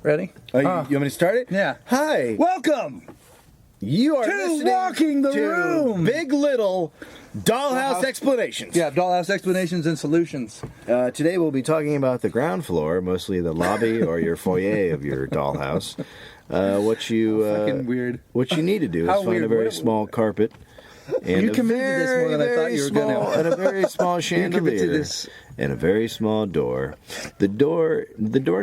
Ready? You want me to start it? Yeah. Hi. Welcome You are to listening Walking the to Room. Big Little Dollhouse Explanations. Yeah, Dollhouse Explanations and Solutions. Today we'll be talking about the ground floor, mostly the lobby or your foyer of your dollhouse. Fucking weird. What you need to do How is find weird. a very What- small carpet. And You committed to this more than I thought you were going to. And a very small committed to chandelier. this. And a very small door. The door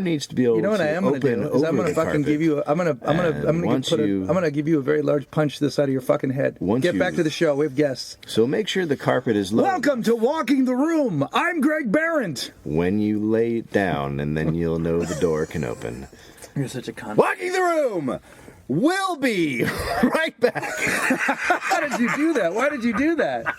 needs to be able You know what to I am going to open do? Is I'm over going to the fucking carpet. give you. I'm going to give you a very large punch to the side of your fucking head. Get back to the show. We have guests. So make sure the carpet is low. Welcome to Walking the Room. I'm Greg Behrendt. When you lay it down, and then you'll know the door can open. You're such a cunt. Walking the Room! We'll be right back. How did you do that? Why did you do that?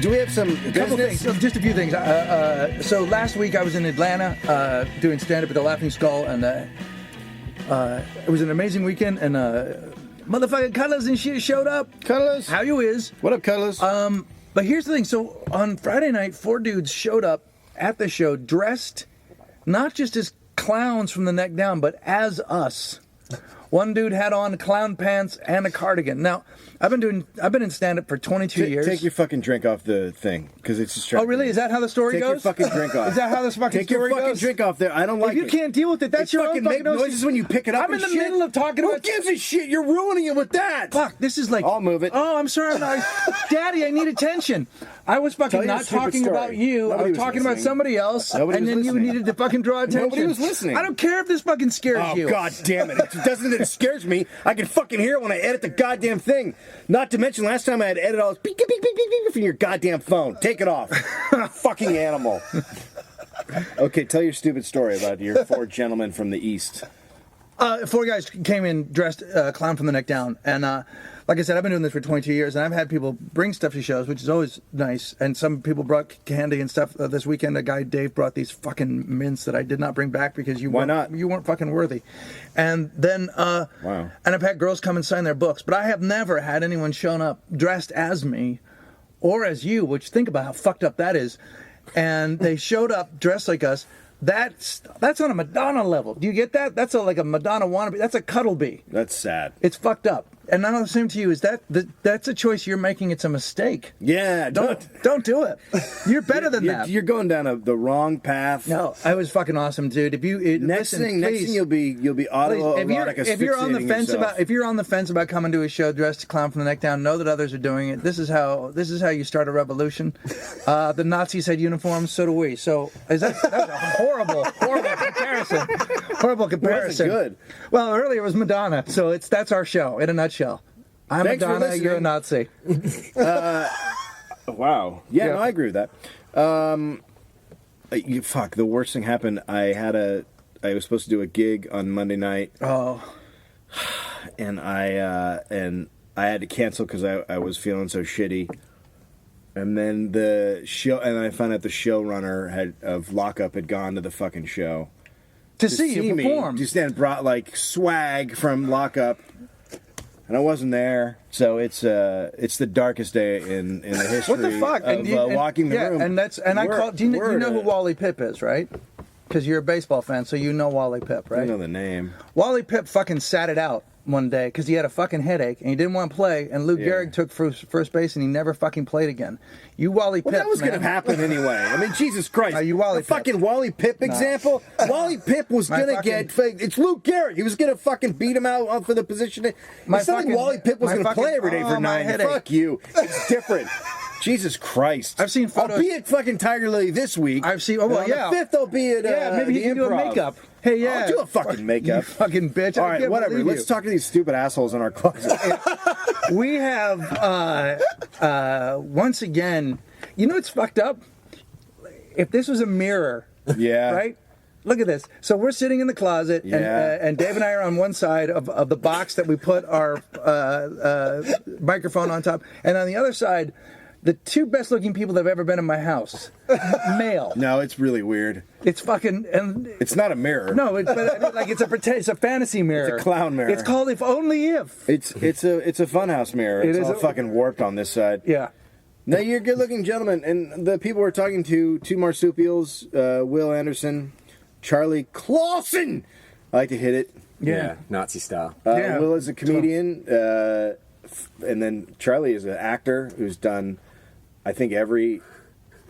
Do we have some A couple business? things, just a few things. So last week I was in Atlanta doing stand-up at the Laughing Skull, and it was an amazing weekend. And motherfucking Cuddlers and shit showed up. Cuddlers? How you is? What up, Cuddlers? But here's the thing. So on Friday night, 4 dudes showed up at the show dressed not just as clowns from the neck down, but as us. One dude had on clown pants and a cardigan. Now, I've been in stand-up for 22 years. Take your fucking drink off the thing, because it's distracting. Oh, really? Is that how the story Take goes? your fucking drink off. Is that how this fucking Take story your fucking goes? drink off there. I don't like If you it. can't deal with it, that's It your fucking own make fucking noises when you pick it up. I'm in and the shit. middle of talking Who about. gives a shit? You're ruining it with that. Fuck, this is like. I'll move it. Oh, I'm sorry. Daddy, I need attention. I was Tell fucking your not stupid talking story. about you. Nobody I was was talking about listening. somebody else. Nobody and was then you listening. needed to fucking draw attention. Nobody was listening. I don't care if this fucking scares Oh, you. God damn it. It scares me. I can fucking hear it when I edit the goddamn thing. Not to mention, last time I had to edit all this beep, beep, beep, beep, beep from your goddamn phone. Take it off. Fucking animal. Okay, tell your stupid story about your 4 gentlemen from the East. 4 guys came in dressed clown from the neck down, and like I said, I've been doing this for 22 years, and I've had people bring stuff to shows, which is always nice. And some people brought candy and stuff. This weekend, a guy Dave brought these fucking mints that I did not bring back because you weren't fucking worthy. And then wow. And I've had girls come and sign their books, but I have never had anyone shown up dressed as me or as you. Which, think about how fucked up that is. And they showed up dressed like us. That's on a Madonna level. Do you get that? That's like a Madonna wannabe. That's a cuddle bee. That's sad. It's fucked up. And I'm the same to you. Is that's a choice you're making? It's a mistake. Yeah, Don't do it. You're better than that. You're going down the wrong path. No, I was fucking awesome, dude. Next thing you'll be autoerotic if you're on the fence yourself. if you're on the fence about coming to a show dressed to clown from the neck down, know that others are doing it. This is how you start a revolution. The Nazis had uniforms, so do we. So that's a horrible comparison. Horrible comparison. Good. Well, earlier was Madonna, so that's our show in a nutshell. I'm Thanks for Madonna, listening. you're a Nazi. Wow. Yeah, no, I agree with that. The worst thing happened. I was supposed to do a gig on Monday night. Oh. And I had to cancel because I was feeling so shitty. And then I found out the showrunner of Lockup had gone to the fucking show To see you perform. Just then brought like swag from Lockup. And I wasn't there, so it's the darkest day in the history What the fuck? of Walking the Room. I called. You know who Wally Pipp is, right? Because you're a baseball fan, so you know Wally Pipp, right? I know the name. Wally Pipp fucking sat it out one day because he had a fucking headache and he didn't want to play. And Lou Gehrig took first base and he never fucking played again. You Wally Pipp, that was going to happen anyway. I mean, Jesus Christ. You Wally Pipp. Fucking Wally Pipp example. Wally Pipp was going to get... It's Lou Gehrig. He was going to fucking beat him out for the position. It's not like Wally Pipp was going to play every day for 9. Headache. Fuck you. It's different. Jesus Christ. I've seen photos. I'll be at fucking Tiger Lily this week. I've seen... On the 5th, I'll be at maybe he can do a makeup. Hey, yeah. I'll do a fucking makeup. You fucking bitch. All right, whatever. Let's talk to these stupid assholes in our closet. We have, once again... You know what's fucked up? If this was a mirror, right? Look at this. So we're sitting in the closet, and Dave and I are on one side of the box that we put our microphone on top, and on the other side, the two best looking people that have ever been in my house, male. No, it's really weird. It's fucking and It's not a mirror. no, like it's a fantasy mirror. It's a clown mirror. It's called If Only If. It's a funhouse mirror. It's all fucking warped on this side. Yeah. No, you're a good-looking gentleman, and the people we're talking to, two marsupials, Will Anderson, Charlie Clausen. I like to hit it. Yeah, Nazi style. Yeah. Will is a comedian, and then Charlie is an actor who's done, I think, every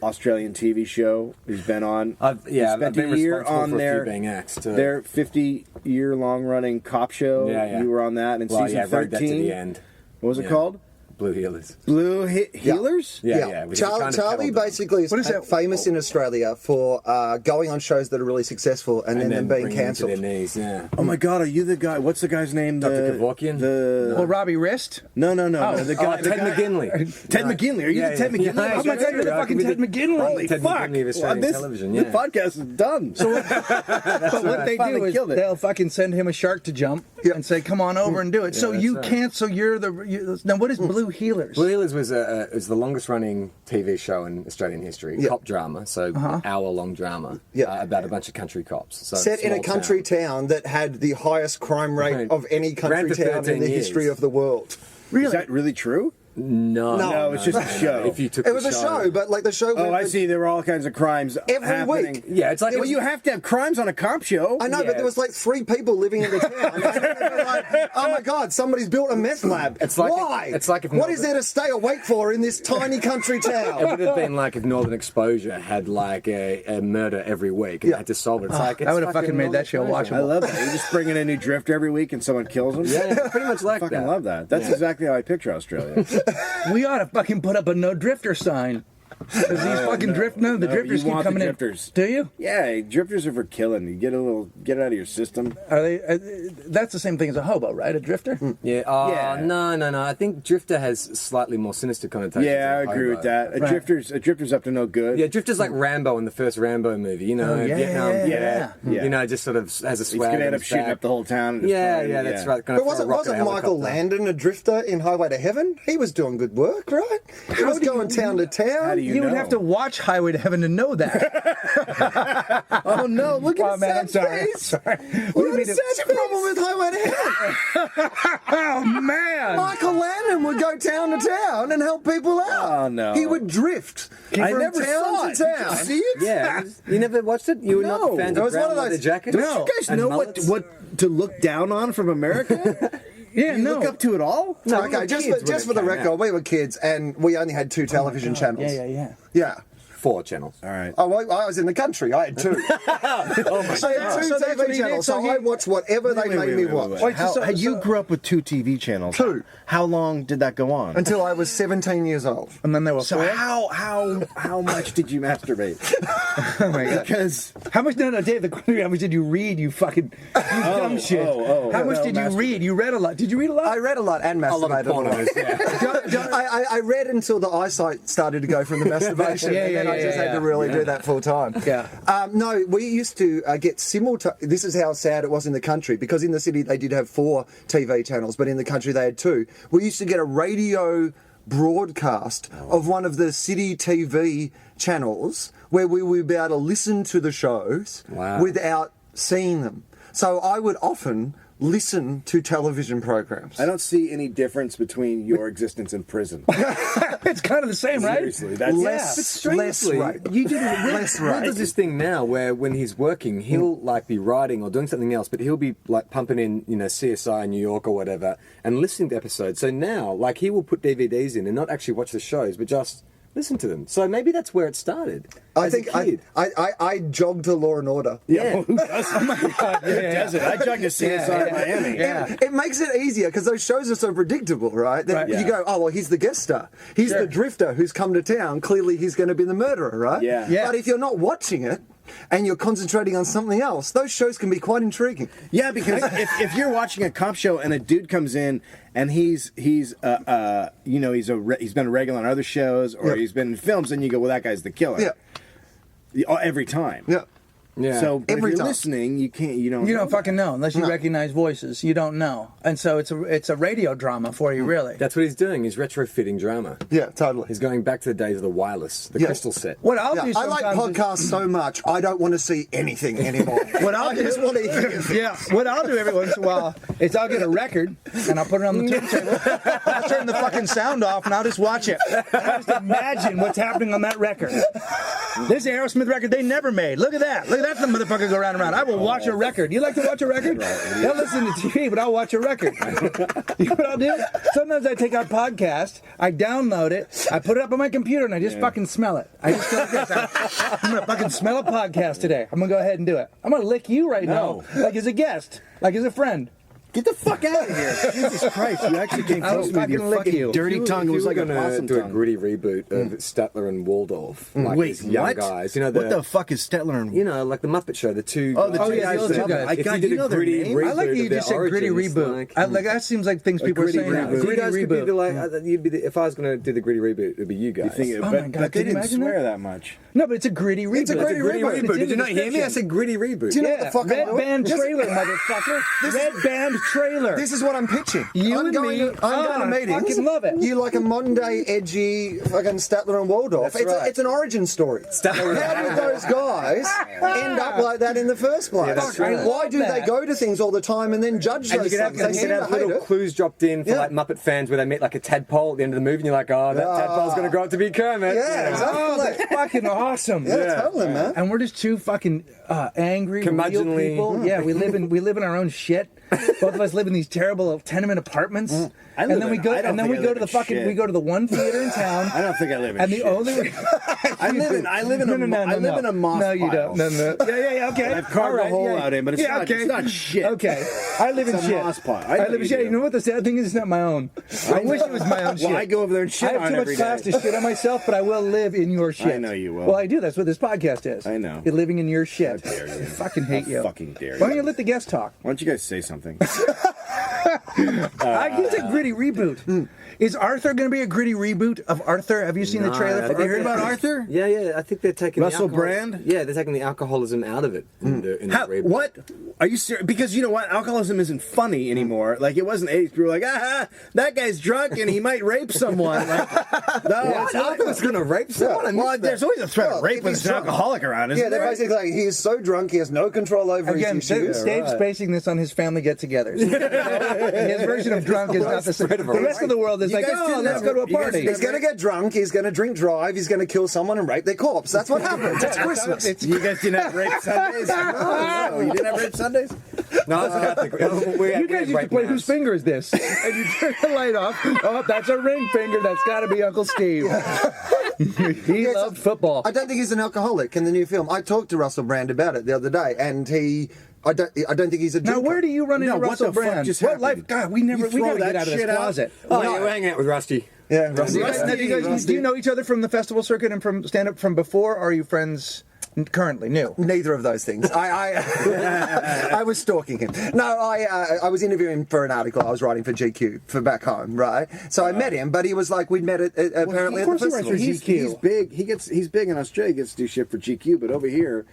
Australian TV show he's been on. I've spent been a year responsible on for a their few being axed. Too. their 50-year long-running cop show. Yeah. You were on that in well, season yeah, 13. rode that to the end. What was it Yeah. called? Blue Healers. Blue Healers? Yeah. which is Charlie, kind of Charlie kettle drum. basically is What is that? famous in Australia for going on shows that are really successful and then them being bringing them to cancelled. their knees. Yeah. Oh my God, are you the guy? What's the guy's name? Dr. Kevorkian? Well, Robbie Wrist. No. Oh. The guy, Ted McGinley. Ted McGinley. Are you the Ted McGinley? Yeah, Oh my God, you're the I fucking could be Ted McGinley. Holy Ted fuck! McGinley of Australian this, television, this yeah. podcast is done. So But what they do Finally is killed it. they'll fucking send him a shark to jump and say, "Come on over and do it." So that's you right. can't. So you're the. Now, what is Blue Healers? Blue Healers was the longest running TV show in Australian history. Yeah. Cop drama, so hour-long drama Yeah. about a bunch of country cops. So Set in a small country town that had the highest crime rate Right. of any country Ran for town in 13 the years. history of the world. Really? is that really true? No, it's just a show. If you took It the was a show, but like the show. Oh, went I for- see. There were all kinds of crimes Every happening. week. Yeah, it's like Well, you have to have crimes on a cop show. I know, Yeah. but there was like 3 people living in the town. And they were like, oh my God, somebody's built a meth lab. It's like- Why? it's like if what Melbourne- is there to stay awake for in this tiny country It town? would have been like if Northern Exposure had like a murder every week and Yeah. had to solve it. It's like that it's would have fucking made that show Northern I watchable. love that. You just bring in a new drifter every week and someone kills them. Exposure. Yeah, pretty much like I fucking that. love that. That's exactly how I picture Australia. We ought to fucking put up a no drifter sign. 'Cause these fucking drift. No, the No, drifters you keep want the coming drifters. in. Do you? Yeah, drifters are for killing. You get it out of your system. Are they? That's the same thing as a hobo, right? A drifter. Yeah. Yeah. No. I think Drifter has slightly more sinister connotations. Yeah, I than agree hobo. with that. A Right. drifter's up to no good. Yeah, Drifter's like Rambo in the first Rambo movie. You know, Oh, yeah, Vietnam. yeah. You know, just sort of has a He's swag. gonna end on up his shooting back. up the whole town. and Yeah, destroying it, that's right. Gonna But throw a wasn't rocket at a Michael helicopter. Landon a drifter in Highway to Heaven? He was doing good work, right? He was going town to town. How do you You would know? have to watch Highway to Heaven to know that. Oh no! Look at Oh his man, I'm sad sorry. face. Sorry. What What do you mean? is the problem with Highway to Heaven? Oh man! Michael Landon would go town to town and help people out. Oh, no. He would drift I from never town saw to it. Did you town. see it? Yeah, you never watched it. You were No. not fans It of was one brown of leather those- jackets. Don't you guys And know mullets? what to look down on from America? Yeah, You no. look up to it all? No, we Okay, were just kids for, when just it for the came record, out. we were kids and we only had 2 television channels. Yeah. Yeah. 4 channels. All right. Oh, well, I was in the country. I had 2. Oh my I had 2 So that's what TV he did, channels, so so he- I watched whatever they made me watch. Wait, How, so- you so- grew up with 2 TV channels. 2. How long did that go on? Until I was 17 years old. And then they were So four? how much did you masturbate? Oh my god! Because How much? No, Dave. The question: how much did you read? You fucking dumb shit. How much no, did you read? You read a lot. Did you read a lot? I read a lot and A lot masturbated of pornos. Yeah. I read until the eyesight started to go from the masturbation, Yeah, and then yeah, I just yeah, had to yeah. really do that full time. Yeah. No, we used to get This is how sad it was in the country, because in the city they did have 4 TV channels, but in the country they had 2. We used to get a radio broadcast of one of the city TV channels where we would be able to listen to the shows Wow. without seeing them. So I would often listen to television programs. I don't see any difference between your existence in prison. It's kind of the same, right? Seriously, that's Less- But strangely, right. you did Less Will right. does this thing now where when he's working, he'll like be writing or doing something else, but he'll be like pumping in, CSI in New York or whatever, and listening to episodes. So now, like, he will put DVDs in and not actually watch the shows, but just listen to them. So maybe that's where it started. I as a think kid. I jogged to Law and Order. Yeah. Who doesn't? Who doesn't? I jogged to CSI Miami. Yeah. It makes it easier because those shows are so predictable, right? That Right. You Yeah. go, oh, well, he's the guest star. He's Sure. the drifter who's come to town. Clearly, he's going to be the murderer, right? Yeah. Yeah. But if you're not watching it and you're concentrating on something else, those shows can be quite intriguing. Yeah, because if you're watching a cop show and a dude comes in and he's been a regular on other shows or Yeah. he's been in films, and you go, well, that guy's the killer. Yeah. Every time. Yeah. Yeah. So but Every if you're time. listening, you can't. You don't. You know don't fucking know unless you No. recognize voices. You don't know, and so it's a radio drama for you, really. That's what he's doing. He's retrofitting drama. Yeah, totally. He's going back to the days of the wireless, the Yeah. crystal set. What I'll Yeah, do I like sometimes is- podcasts so much, I don't want to see anything anymore. I just want to hear things. Yeah, what I'll do every once in a while is I'll get a record and I'll put it on the turntable. I'll turn the fucking sound off and I'll just watch it. And I'll just imagine what's happening on that record. This Aerosmith record they never made. Look at that. Look at that motherfucker go round and round. I will watch a record. You like to watch a record? I'll listen to TV, but I'll watch a record. You know what I'll do? Sometimes I take our podcast, I download it, I put it up on my computer, and I just fucking smell it. I just go like this. I'm gonna fucking smell a podcast today. I'm gonna go ahead and do it. I'm gonna lick you right now, like as a guest, like as a friend. Get the fuck out of here! Jesus Christ! You actually came I close will to me with your fucking lick fucking you. dirty tongue. It was like a going to possum do a tongue. gritty reboot of Statler and Waldorf. Like Wait, these young what? guys. You know, what the fuck is Stetler and? You know, like the Muppet Show, the two. Oh, the guys. two guys the that- two guys. I If got you did you know a their gritty name? reboot I like that you of their just said gritty origins, reboot. like, That seems like things people are gritty saying. now. reboot. you Gritty guys could be reboot. the, like, you'd be the, if I was going to do the gritty reboot, it'd be you guys. You think it, Oh but, my God, but they can you didn't imagine swear that? that much. No, but it's a gritty reboot. It's a gritty reboot. It's in Did you the not hear me? I description. said gritty reboot. Do you know Yeah, what the fuck I'm red doing? band Just- trailer, motherfucker. Red band trailer. This is what I'm pitching. You I'm and going me. To, I'm going to I meetings. fucking love it. You like a modern day edgy fucking Statler and Waldorf. That's right. It's an origin story. Statler- How did those guys end up like that in the first place? that's right. Why do I love they that. go to things all the time and then judge And you those could have, things? They you seem could to have hate little it. clues dropped in for Yeah. like Muppet fans where they meet like a tadpole at the end of the movie and you're like, oh, that tadpole's going to grow up to be Kermit. Yeah, exactly. Oh, that's fucking awesome. Yeah, totally, man. And we're just two fucking angry, real Curmudgeonly. people. Yeah, we live in our own shit. Both of us live in these terrible tenement apartments. I And live then we in- go I don't and then think we I go live to the in fucking shit. we go to the one theater in town. I don't think I live in And the shit. only I live in a moss No, you pile. don't. No. Yeah, okay. I've carved All right, a hole yeah. out in, but it's Yeah, not. okay. It's not shit. Okay, I live in It's a shit. moss pile. I I know live in you shit. do. You know what the sad thing is? It's not my own. I wish it was my own shit. Well, I go over there and shit I have on too much every class day. to shit on myself, but I will live in your shit. I know you will. Well, I do. That's what this podcast is. I know. You're living in your shit. How dare you. I fucking hate How you. fucking dare Why don't you. you let the guest talk? Why don't you guys say something? I use a gritty reboot. Is Arthur going to be a gritty reboot of Arthur? Have you seen the trailer for Have you heard Arthur? about Arthur? Yeah, I think they're taking Russell the alcohol- Brand? Yeah, they're taking the alcoholism out of it in the How, reboot. what? Are you serious? Because you know what? Alcoholism isn't funny anymore. Like, it wasn't 80s. People were like, that guy's drunk and he might rape someone. Like, no, What? it's Arthur's going to rape someone? I Well, missed there's that. always a threat Well, of rape if when he's it's an drunk. alcoholic around, isn't Yeah, they're there? basically like, he is so drunk, he has no control over Again, his issues. Dave's right. basing this on his family get-togethers. His version of drunk is not the same. Spread of The rest of the world is You like, guys oh, didn't let's have- go to a you guys party. didn't He's going to get drunk, he's going to drink drive, he's going to kill someone and rape their corpse. That's what happens. It's Christmas. You guys didn't have rape Sundays? No, you didn't have rape Sundays? No, it's Catholic. You guys used to play Whose Finger Is This? And you turn the light off. Oh, that's a ring finger. That's got to be Uncle Steve. He Yeah, loved football. I don't think he's an alcoholic in the new film. I talked to Russell Brand about it the other day, and I don't think he's a Now, drinker. where do you run into No, what Russell the fuck Brand? just What happened? life? God, we You got throw to that get out of this shit out? closet. Oh, yeah, we're hanging out with Rusty. Yeah, Russell. Do you guys, now, do you know each other from the festival circuit and from stand-up from before, or are you friends currently? New? Neither of those things. I was stalking him. No, I was interviewing him for an article I was writing for GQ for back home, right? So I met him, but he was like, we'd met apparently of at the course he writes festival. for He's GQ. big. He's big in Australia. He gets to do shit for GQ, but over here,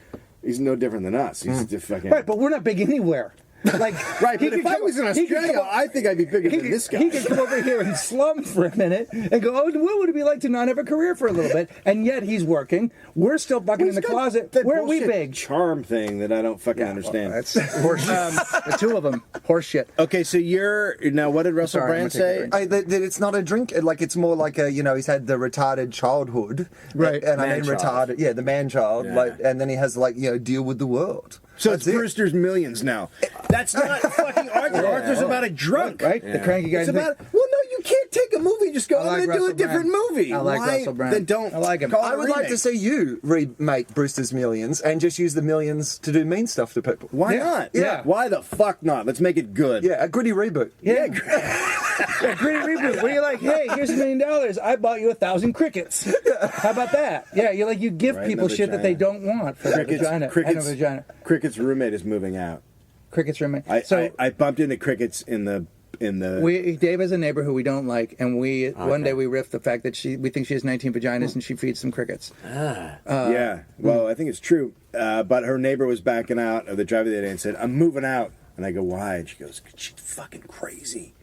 he's no different than us. He's just fucking Right, but we're not big anywhere. Like, right. he But if could I come- was in he could Australia, come- I think I'd be bigger He than could, this guy. he could come over here and slum for a minute and go, oh, what would it be like to not have a career for a little bit? And yet he's working. We're still fucking in the He's got closet. that Where are we bullshit big? charm thing that I don't fucking understand. That's horseshit. The two of them, horseshit. Okay, so you're now. What did Russell Sorry, I'm Brand gonna take a say? drink. That it's not a drink, like it's more like he's had the retarded childhood, Right. And I mean Man-child. retarded, yeah, the man child, Yeah. like, and then he has deal with the world. So That's it's it. Brewster's Millions now. That's not fucking Arthur. Arthur's about a drunk. Right? The cranky guy. It's about. Well, no, you can't take a movie and just go, I I'm like going to do a Russell different Brand. movie. I like Why? Russell Brand. Then don't. I like him. call it I a would like remake. to see you remake Brewster's Millions and just use the millions to do mean stuff to people. Why Yeah. not? Yeah. Why the fuck not? Let's make it good. Yeah, a gritty reboot. Yeah. Yeah, gritty reboot. Where you're like, hey, here's $1 million. I bought you 1,000 crickets. How about that? Yeah, you're like, you give Right in people the shit that they vagina. don't want for their vagina. I know vagina. Cricket's roommate is moving out. Crickets roommate. I bumped into Crickets in the Dave has a neighbor who we don't like, and one day we riffed the fact that we think she has 19 vaginas and she feeds some crickets. Yeah, well, I think it's true. But her neighbor was backing out of the driveway the other day and said, "I'm moving out." And I go, "Why?" And she goes, "She's fucking crazy.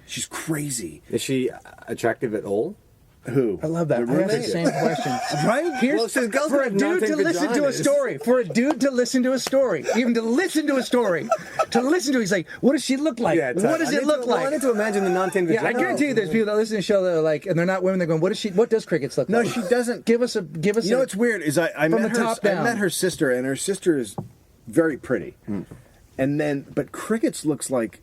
She's crazy." Is she attractive at all? Who? I love that. I asked the same question. Right? Here's Well, she's girls for a with dude 19 to listen to a vaginas. story. For a dude to listen to a story. Even to listen to a story. To listen to it, he's like, what does she look like? What does it look like? I need to imagine the 19 vaginas. Yeah, I guarantee you there's people that listen to the show that are like, and they're not women, they're going, what does crickets look No, like? she doesn't. Give us You know what's weird is I From met the her. top I down. met her sister, and her sister is very pretty. And then, but crickets looks like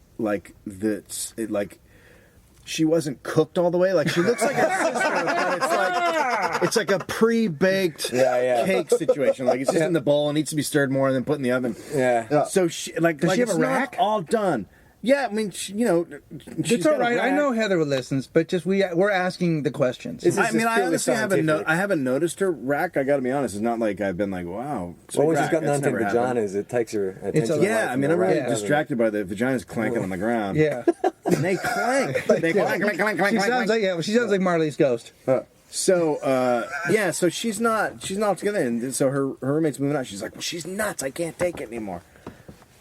she wasn't cooked all the way. Like she looks like her sister, but it's like a pre-baked cake situation. Like it's just in the bowl and needs to be stirred more and then put in the oven. Yeah. So she like Does she have it's a rack? not all done. Yeah, I mean, she's It's all got a right. I rack. know Heather listens, but just we're asking the questions. Is I mean, I purely honestly scientific. haven't noticed her rack. I got to be honest. It's not like I've been like, wow. Well, when she's rack. got That's 19 never happened. vaginas, it takes her attention a- away Yeah, I from mean, the I'm rack, really doesn't it? distracted by the vaginas clanking on the ground. Yeah. And they clank. They clank, clank, clank, clank, She clank, sounds clank. she sounds like Marley's ghost. So so she's not together, and so her roommate's moving out. She's like, well, she's nuts. I can't take it anymore.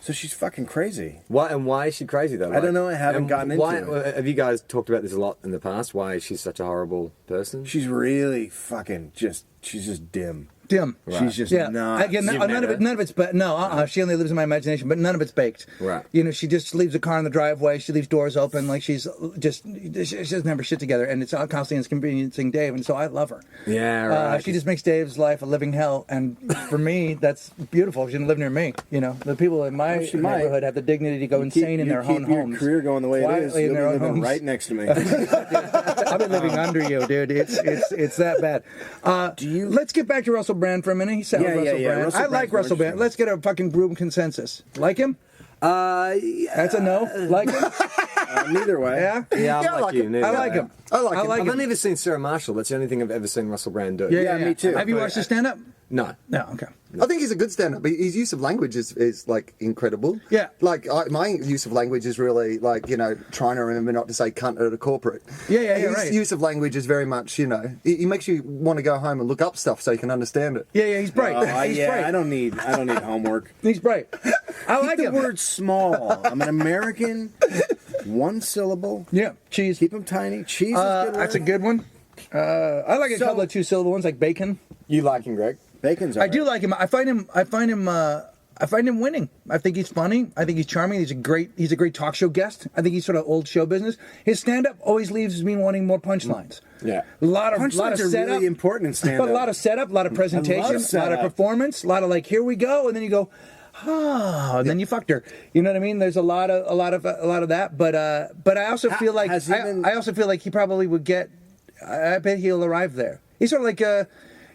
So she's fucking crazy. Why is she crazy though? I don't know, I haven't gotten into it. Have you guys talked about this a lot in the past? Why is she such a horrible person? She's really fucking she's just dim. Dim. She's just Yeah. not. Again, You've none met of her? it. None of it's. No. She only lives in my imagination, but none of it's baked. Right. You know, she just leaves a car in the driveway. She leaves doors open. Like she doesn't have her shit together, and it's constantly inconveniencing Dave. And so I love her. Yeah, right. She just makes Dave's life a living hell, and for me, that's beautiful. She didn't live near me. You know, the people in my she might. neighborhood have the dignity to go insane in their own keep your homes. career going the way it is. Quietly in You'll be their own living homes. right next to me. I've been living under you, dude. It's that bad. Let's get back to Russell Brand for a minute. He sounds Yeah, Russell yeah. Brand. Russell I like Brand's Russell Brand. interesting. Let's get a fucking group consensus. Like him? That's a no. Like him? Neither way. Yeah. Yeah, I'm Yeah, I like like you. him. neither. I like him. I like him. I've only ever seen Sarah Marshall. That's the only thing I've ever seen Russell Brand do. Yeah, me too. Have you watched his stand-up? No. No. Okay. I think he's a good stand-up. His use of language is like incredible. Yeah. Like my use of language is really like trying to remember not to say cunt at a corporate. Yeah, His right. use of language is very much he makes you want to go home and look up stuff so you can understand it. Yeah, he's bright. He's bright. I don't need homework. He's bright. I like Keep him. the word small. I'm an American. One syllable. Yeah, cheese. Keep them tiny. Cheese is a good. That's a word. good one. I like a So- couple of two-syllable ones, like bacon. You like him, Greg? Bacon's. I do like him. I find him winning. I think he's funny. I think he's charming. He's a great talk show guest. I think he's sort of old show business. His stand-up always leaves me wanting more punchlines. Yeah. A lot of Punchlines are setup. really important in stand-up. But a lot of setup, a lot of presentation, a lot of setup. performance, a lot of like, here we go, and then you go, and then you fucked her. You know what I mean? There's a lot of that. But I also feel like has he been- I also feel like he probably would get. I bet he'll arrive there. He's sort of like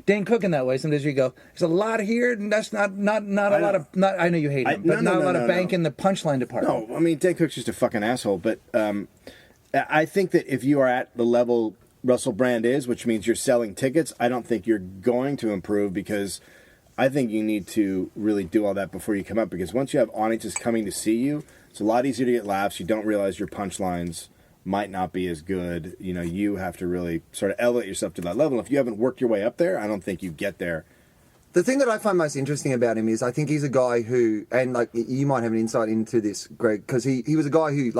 Dane Cook in that way. Sometimes you go, there's a lot here, and that's not a lot of. Not I know you hate him, but not a lot of bank in the punchline department. No, I mean, Dave Cook's just a fucking asshole. But I think that if you are at the level Russell Brand is, which means you're selling tickets, I don't think you're going to improve because I think you need to really do all that before you come up. Because once you have audiences coming to see you, it's a lot easier to get laughs. You don't realize your punchlines might not be as good. You know, you have to really sort of elevate yourself to that level. If you haven't worked your way up there, I don't think you get there. The thing that I find most interesting about him is I think he's a guy who, and like you might have an insight into this, Greg, because he was a guy who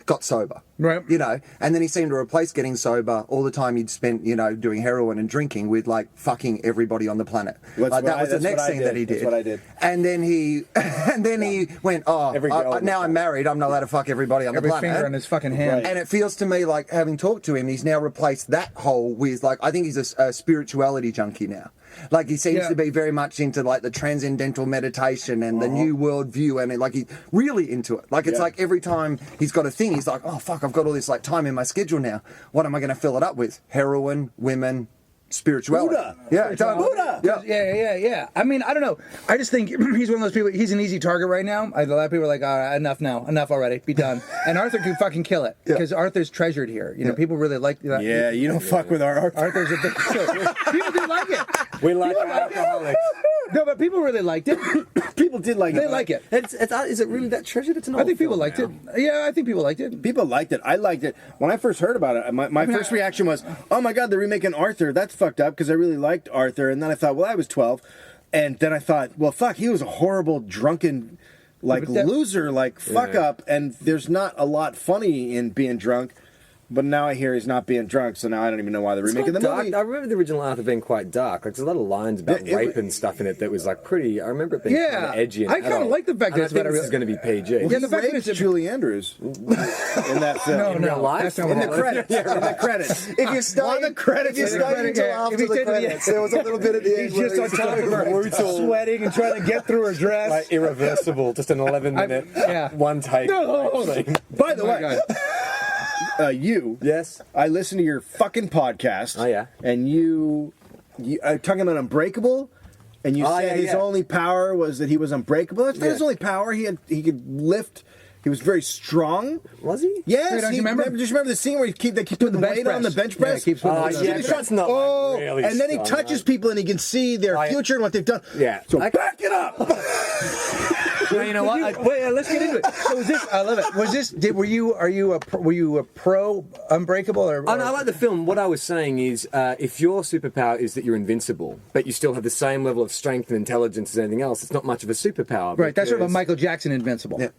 got sober. Right. And then he seemed to replace getting sober all the time he'd spent, doing heroin and drinking with like fucking everybody on the planet. That's Like, what that I- was the that's next what I thing did. that he did. That's what I did. And then he went, Every girl on the now I'm planet. married, I'm not allowed to fuck everybody on Every the planet. finger on his fucking hand. And it feels to me like, having talked to him, he's now replaced that hole with, like, I think he's a spirituality junkie now. Like, he seems to be very much into, like, the transcendental meditation and the new world view, and, like, he's really into it. Like, it's like every time he's got a thing, he's like, oh, fuck, I've got all this, like, time in my schedule now. What am I going to fill it up with? Heroin, women, spirituality. Buddha. Yeah, totally. Buddha. Yeah. I mean, I don't know. I just think he's one of those people. He's an easy target right now. A lot of people are like, enough now, enough already, be done. And Arthur can fucking kill it because Arthur's treasured here. You know, people really like that. Yeah, you don't fuck with our art. Arthur's a big shit. People do like it. We like our alcoholics. No, but people really liked it. People did like it. They like it. Is it really that treasured? It's an old I think people film liked now. it. Yeah, I think people liked it. People liked it. I liked it. When I first heard about it, my first reaction was, oh my God, they're remaking Arthur. That's fucked up, because I really liked Arthur. And then I thought, well, I was 12. And then I thought, well, fuck, he was a horrible, drunken, loser, fuck up. And there's not a lot funny in being drunk. But now I hear he's not being drunk, so now I don't even know why they're remaking the movie. I remember the original Arthur being quite dark. Like, there's a lot of lines about rape and stuff in it that was like pretty. I remember it being kind of edgy and I kind of like the fact that it's I think about this is going to be PG. Well, Yeah, he the fact that raped it's Julie Andrews in that film. No, real life? that's not In what the happened. credits. In the credits. If you stay, One of the credits if you is in stay the until credits. after If you the stay to the end. credits, there was a little bit at the end. He's just on top of her, sweating and trying to get through her dress. Like irreversible, just an 11-minute, yeah. one take. No. scene. By the Oh my way, you. Yes. I listen to your fucking podcast. Oh, yeah. And you talking about Unbreakable, and you said his only power was that he was unbreakable. That's not his only power. He could lift. He was very strong. Was he? Yes. Wait, don't you remember? Just remember the scene where they keep putting the bench weight on the press. bench Yeah, press. he keeps putting the weight on the yeah, bench but that's not like really and then he strong, touches right? people and he can see their future and what they've done. Yeah. So I- back it up. Well, you know what? Wait, let's get into it. So was this? I love it. Was this? Were you a pro Unbreakable or? Oh, no, I like the film. What I was saying is, if your superpower is that you're invincible, but you still have the same level of strength and intelligence as anything else, it's not much of a superpower. Right, that's sort of a because- Michael Jackson Invincible. Yeah.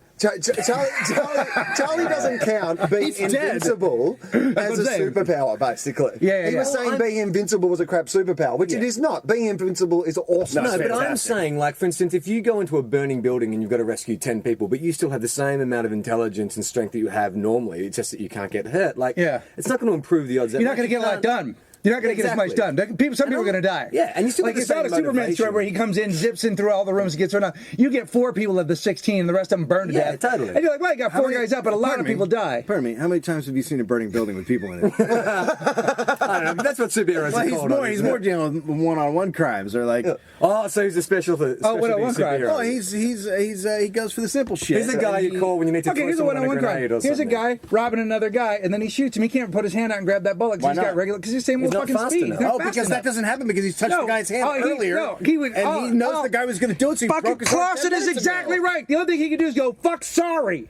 Charlie doesn't count being invincible as a what I'm saying. superpower, basically. Yeah. He was saying being invincible was a crap superpower, which it is not. Being invincible is awesome. No, but I'm fantastic. saying, like, for instance, if you go into a burning building and you've got to rescue 10 people, but you still have the same amount of intelligence and strength that you have normally, it's just that you can't get hurt. Like, it's not going to improve the odds. You're not going to get a lot done. You're not going to get as much done. Some people are going to die. Yeah, and you still like get it's the not a same Superman motivation. story where he comes in, zips in through all the rooms, and gets thrown out. You get 4 people of the 16, and the rest of them burn to Yeah, death. totally. And you're like, well, I got 4 guys up, but a lot of people die. Pardon me. How many times have you seen a burning building with people in it? I don't know, but that's what superheroes Well, are he's called. more. He's more dealing with one-on-one crimes. Or like, Oh, so he's a special one-on-one crime. superhero. oh, he goes for the simple shit. He's the guy you call when you need to Okay, throw here's a someone one-on-one crime. grenade or Here's a something. guy robbing another guy, and then he shoots him. He can't put his hand out and grab that bullet Why because he's got not? regular. Because he's the same He's with not fucking fast speed. enough. He's not Oh, fast because enough. that doesn't happen because he's touched the guy's hand earlier. He would, and he knows the guy was going to do it. So he Fucking broke his heart 10 Clausen is minutes exactly ago. right. The only thing he can do is go, fuck, sorry.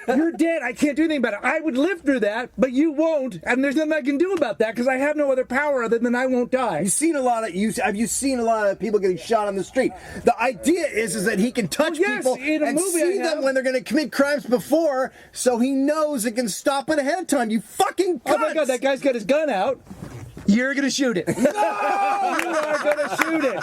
You're dead. I can't do anything about it. I would live through that, but you won't. And there's nothing I can do about that because I have no other power other than I won't die. Have you seen a lot of people getting shot on the street? The idea is that he can touch Well, yes, people in a and movie see I them have. when they're going to commit crimes before, so he knows it can stop it ahead of time. You fucking Oh my God, that guy's got his gun out. You're gonna shoot it. No! You are gonna shoot it.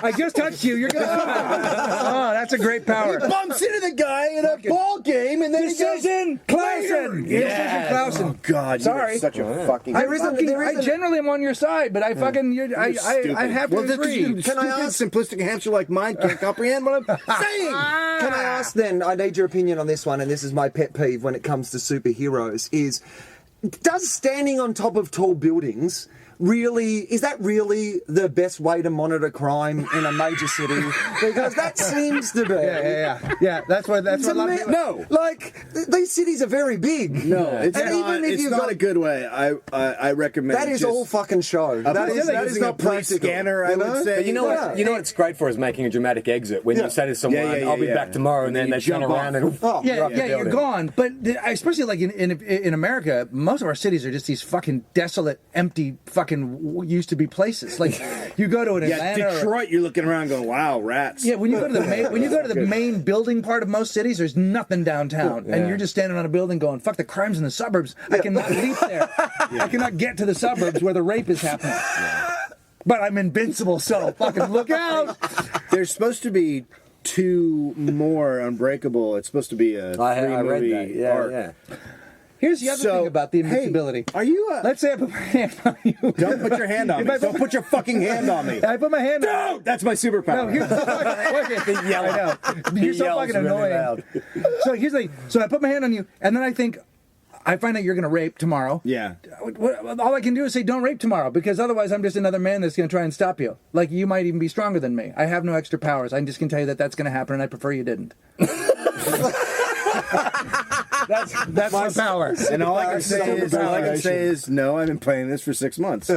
I just touched you. You're gonna shoot it. Oh, that's a great power. He bumps into the guy in a ball game, and then Decision, he goes, Clausen. Yes. Decision, Clausen. Oh God, Sorry. you're such a fucking. I generally am on your side, but I fucking, I have to agree. Can I ask? Simplistic hamster like mine can't comprehend what I'm saying. Can I ask then, I need your opinion on this one, and this is my pet peeve when it comes to superheroes, is does standing on top of tall buildings is that really the best way to monitor crime in a major city? Because that seems to be. Yeah. That's what a lot of people. No. Like, these cities are very big. No, it's And not. even if It's you've not got- a good way. I recommend. That is just all fucking show. That is using not a police practical. scanner. I would say. But you know what? You know what it's great for is making a dramatic exit when you say to someone, "I'll be back tomorrow," and then they turn jump around off. and Oh, Yeah, you're you're gone. But especially like in America, most of our cities are just these fucking desolate, empty, fucking used to be places. Like you go to an Atlanta. Detroit, you're looking around going, "Wow, rats." Yeah, when you go to the main building part of most cities, there's nothing downtown, and you're just standing on a building going, "Fuck, the crime's in the suburbs. I cannot leap there. I cannot get to the suburbs where the rape is happening." But I'm invincible, so fucking look out. There's supposed to be 2 more Unbreakable. It's supposed to be a 3-movie arc. Yeah. Here's the other thing about the invincibility. Are you? Let's say I put my hand on you. Don't put your hand on me. Don't put your fucking hand on me. I put my hand on you. That's my superpower. No, here's the fucking yell. I know. You're so yells fucking really annoying. loud. So here's the thing. So I put my hand on you, and then I find out you're going to rape tomorrow. Yeah. All I can do is say, don't rape tomorrow, because otherwise I'm just another man that's going to try and stop you. Like, you might even be stronger than me. I have no extra powers. I just can tell you that that's going to happen, and I prefer you didn't. That's my power. And all I can say is no. I've been playing this for 6 months.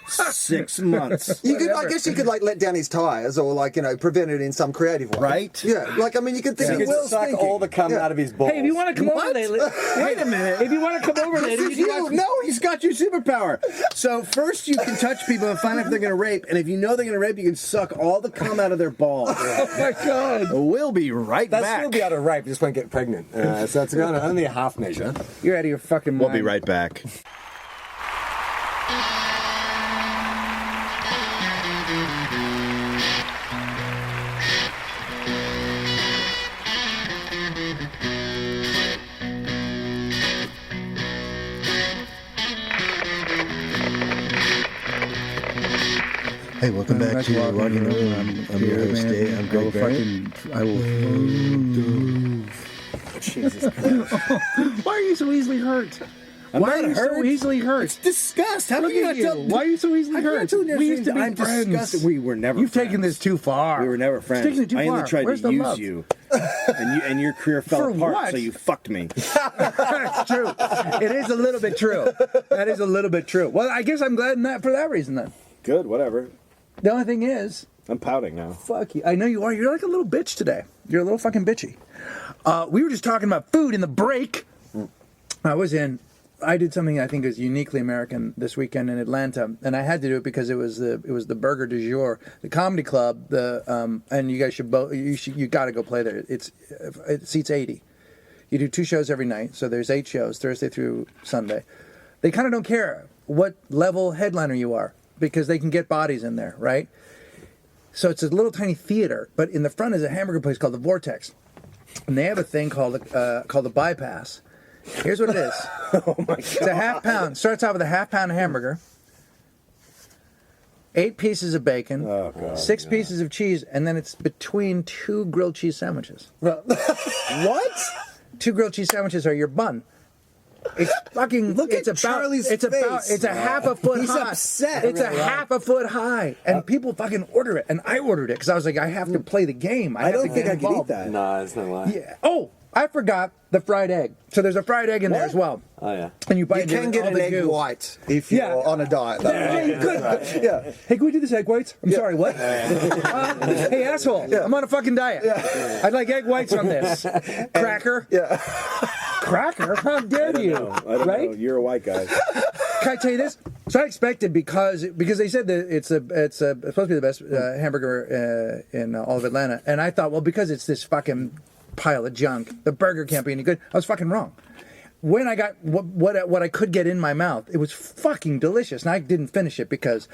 6 months. You could, I guess you could like let down his tires or like prevent it in some creative way, Right? Yeah, like I mean, you could think You of could Will's suck thinking. all the cum out of his balls. Hey, if you want to come over What? later, wait a minute. If you want to come over later, This is you can you. watch- No, he's got your superpower. So first you can touch people and find out if they're going to rape, and if you know they're going to rape, you can suck all the cum out of their balls. Oh my God. We'll be right That's back. still be able to rape, just won't get pregnant. So it's only a half measure. You're out of your fucking mind. We'll be right back. Hey, welcome back to What Do You Know? I'm your host, Dave. I'm Greg Barrett. I will. Jesus Christ. Why are you so easily hurt? I'm Why not are you so hurt. easily hurt? It's disgust. How Look can you at not you. tell? Why are you so easily I can't hurt? tell you We used to be I'm friends. disgusted. We were never You've friends. taken this too far. We were never friends. You've taken it too I only far. tried Where's to the use love? you. And your career fell For apart, what? so you fucked me. That's true. It is a little bit true. That is a little bit true. Well, I guess I'm glad for that reason then. Good, whatever. The only thing is, I'm pouting now. fuck you. I know you are. You're like a little bitch today. You're a little fucking bitchy. We were just talking about food in the break. I did something I think is uniquely American this weekend in Atlanta, and I had to do it because it was the burger du jour, the comedy club. And you guys should you got to go play there. It seats 80. You do 2 shows every night, so there's 8 shows Thursday through Sunday. They kind of don't care what level headliner you are because they can get bodies in there, right? So it's a little tiny theater, but in the front is a hamburger place called the Vortex, and they have a thing called the Bypass. Here's what it is. Oh my God. It's a half pound. Starts out with a half pound hamburger, 8 pieces of bacon, Oh, God, 6 pieces of cheese, and then it's between 2 grilled cheese sandwiches. What? 2 grilled cheese sandwiches are your bun. It's fucking. Look it's at Charlie's It's about. face. It's a half a foot He's high. upset. It's a Right. half a foot high, and people fucking order it, and I ordered it because I was like, I have to play the game. I have don't to think get I can eat involved. that. No, there's no way. Yeah. Oh, I forgot the fried egg. So there's a fried egg in there What? as well. Oh, yeah. And you bite You it can get all an the egg goo. white if you're Yeah. on a diet. Though. Yeah, you could. Yeah. Hey, can we do this egg whites? I'm sorry, what? Hey, asshole, I'm on a fucking diet. I'd like egg whites on this. Cracker? Yeah. Cracker? How dare you? I don't Right? know. You're a white guy. Can I tell you this? So I expected because they said that it's supposed to be the best hamburger in all of Atlanta, and I thought, well, because it's this fucking pile of junk, the burger can't be any good. I was fucking wrong. When I got what I could get in my mouth, it was fucking delicious, and I didn't finish it because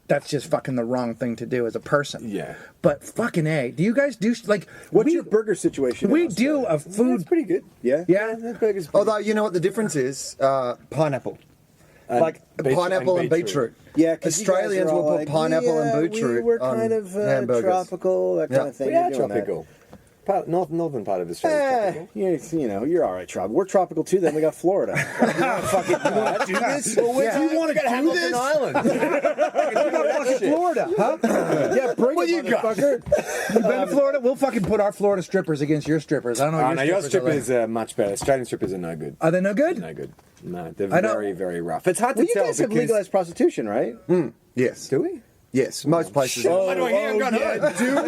that's just fucking the wrong thing to do as a person. Yeah. But fucking A, do you guys do like What's we- your burger situation? We in do Australia? a food. That's pretty good. Yeah. Yeah? That burger's pretty Although you know what the difference is, pineapple. Like beet- pineapple and and beetroot. Yeah, 'cause you guys Australians are all will put like, pineapple and beetroot We're on kind of hamburgers. tropical, that kind Yeah. of thing. We You're are doing that. tropical. Northern part of Australia is tropical. You know, you're all right, tropical. We're tropical too. Then we got Florida. You want to do this? Well, Yeah. You want to do this? Island. Fucking Florida, huh? Yeah, bring What it, you got? motherfucker. You been to Florida? We'll fucking put our Florida strippers against your strippers. I don't know. Oh, What no, your your strippers strippers are much better. Australian strippers are no good. are they no good? No good. No, they're I don't- very, very rough. It's hard Well, to you tell guys have because... legalized prostitution, right? Yes. Do we? Yes. Most places. Oh, do I hear I'm gonna hurt? do we?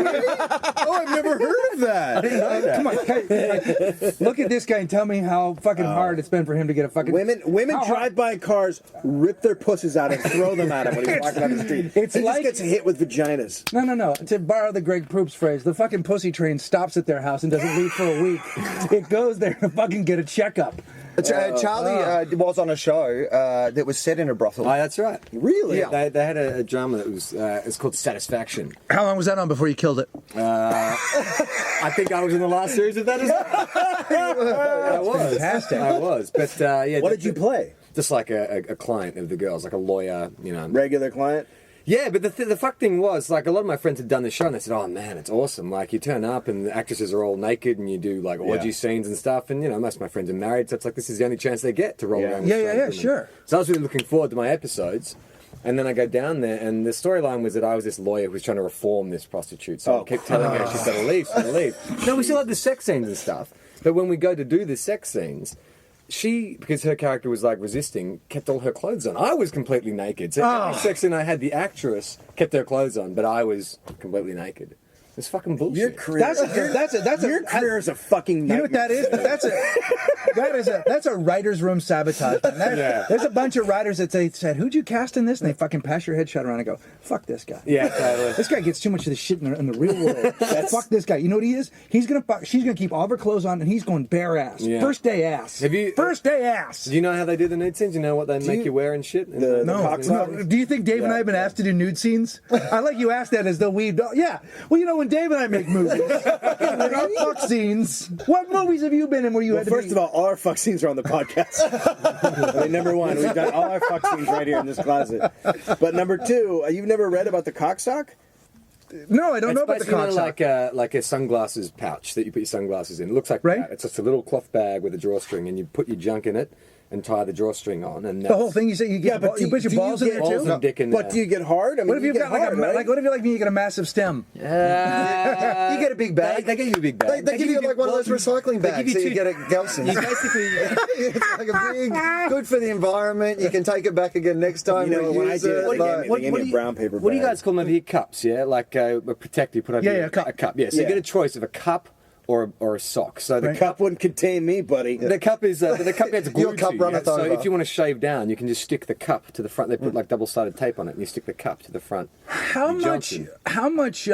Oh, I've never heard of that. Come on, hey, look at this guy and tell me how fucking hard it's been for him to get a fucking Women How hard- drive by cars, rip their pussies out, and throw them at him when he's walking down the street. It's he like- just gets hit with vaginas. No. To borrow the Greg Proops phrase, the fucking pussy train stops at their house and doesn't leave for a week. It goes there to fucking get a checkup. Charlie was on a show that was set in a brothel. Oh, that's right. Really? Yeah. They had a drama that was it's called Satisfaction. How long was that on before you killed it? I think I was in the last series of that as well. I was. fantastic. I was. But yeah. What did you play? Just like a client of the girls, like a lawyer, you know. Regular client? Yeah, but the fuck thing was, like, a lot of my friends had done the show, and they said, oh, man, it's awesome. Like, you turn up, and the actresses are all naked, and you do, like, orgy scenes and stuff, and, you know, most of my friends are married, so it's like, this is the only chance they get to roll around with strange women. sure. So I was really looking forward to my episodes, and then I go down there, and the storyline was that I was this lawyer who was trying to reform this prostitute, so I kept telling her she's got to leave, she's got to leave. No, we still had the sex scenes and stuff, but when we go to do the sex scenes, she, because her character was like resisting, kept all her clothes on. I was completely naked. So every sex scene I had, the actress kept her clothes on, but I was completely naked. It's fucking bullshit. Your career, your career is a fucking nightmare. You know what that is? That's a writer's room sabotage. There's a bunch of writers that said, "Who'd you cast in this?" And they fucking pass your headshot around and go, "Fuck this guy." Yeah, totally. This guy gets too much of the shit in the real world. Fuck this guy. You know what he is? She's gonna keep all of her clothes on, and he's going bare ass. Yeah. First day ass. First day ass. Do you know how they do the nude scenes? You know what they make you wear and shit? No. Do you think Dave and I have been asked to do nude scenes? I like you asked that as though we. Yeah. Well, you know when Dave and I make movies, in our fuck scenes. What movies have you been in where you had to First of all our fuck scenes are on the podcast. I mean, number one, we've done all our fuck scenes right here in this closet. But number two, you've never read about the cockstock? No, I don't know about the cockstock. Like a sunglasses pouch that you put your sunglasses in. It looks like Right. that. It's just a little cloth bag with a drawstring, and you put your junk in it and tie the drawstring on. And The whole thing you say you get you put your balls in there balls too. and dick in there. But do you get hard? I mean, What if you've got what if you like me? You get a massive stem. You get a big bag. They give you a big bag. They give you like one of those recycling they bags give so you you get a Gelson's. You basically. It's like a big, good for the environment. You can take it back again next time. You know, when I use did it, it. they gave me a brown paper bag. What do you guys call them over here? Cups, yeah? Like a protector you put over Yeah, your- a cup. A cup, yeah. So you get a choice of a cup or a sock. So the Cup wouldn't contain me, buddy. The cup is the cup gets glued Your cup to you, runneth So over. if you want to shave down, you can just stick the cup to the front. They put like double-sided tape on it, and you stick the cup to the front. How You much? jump in. How much?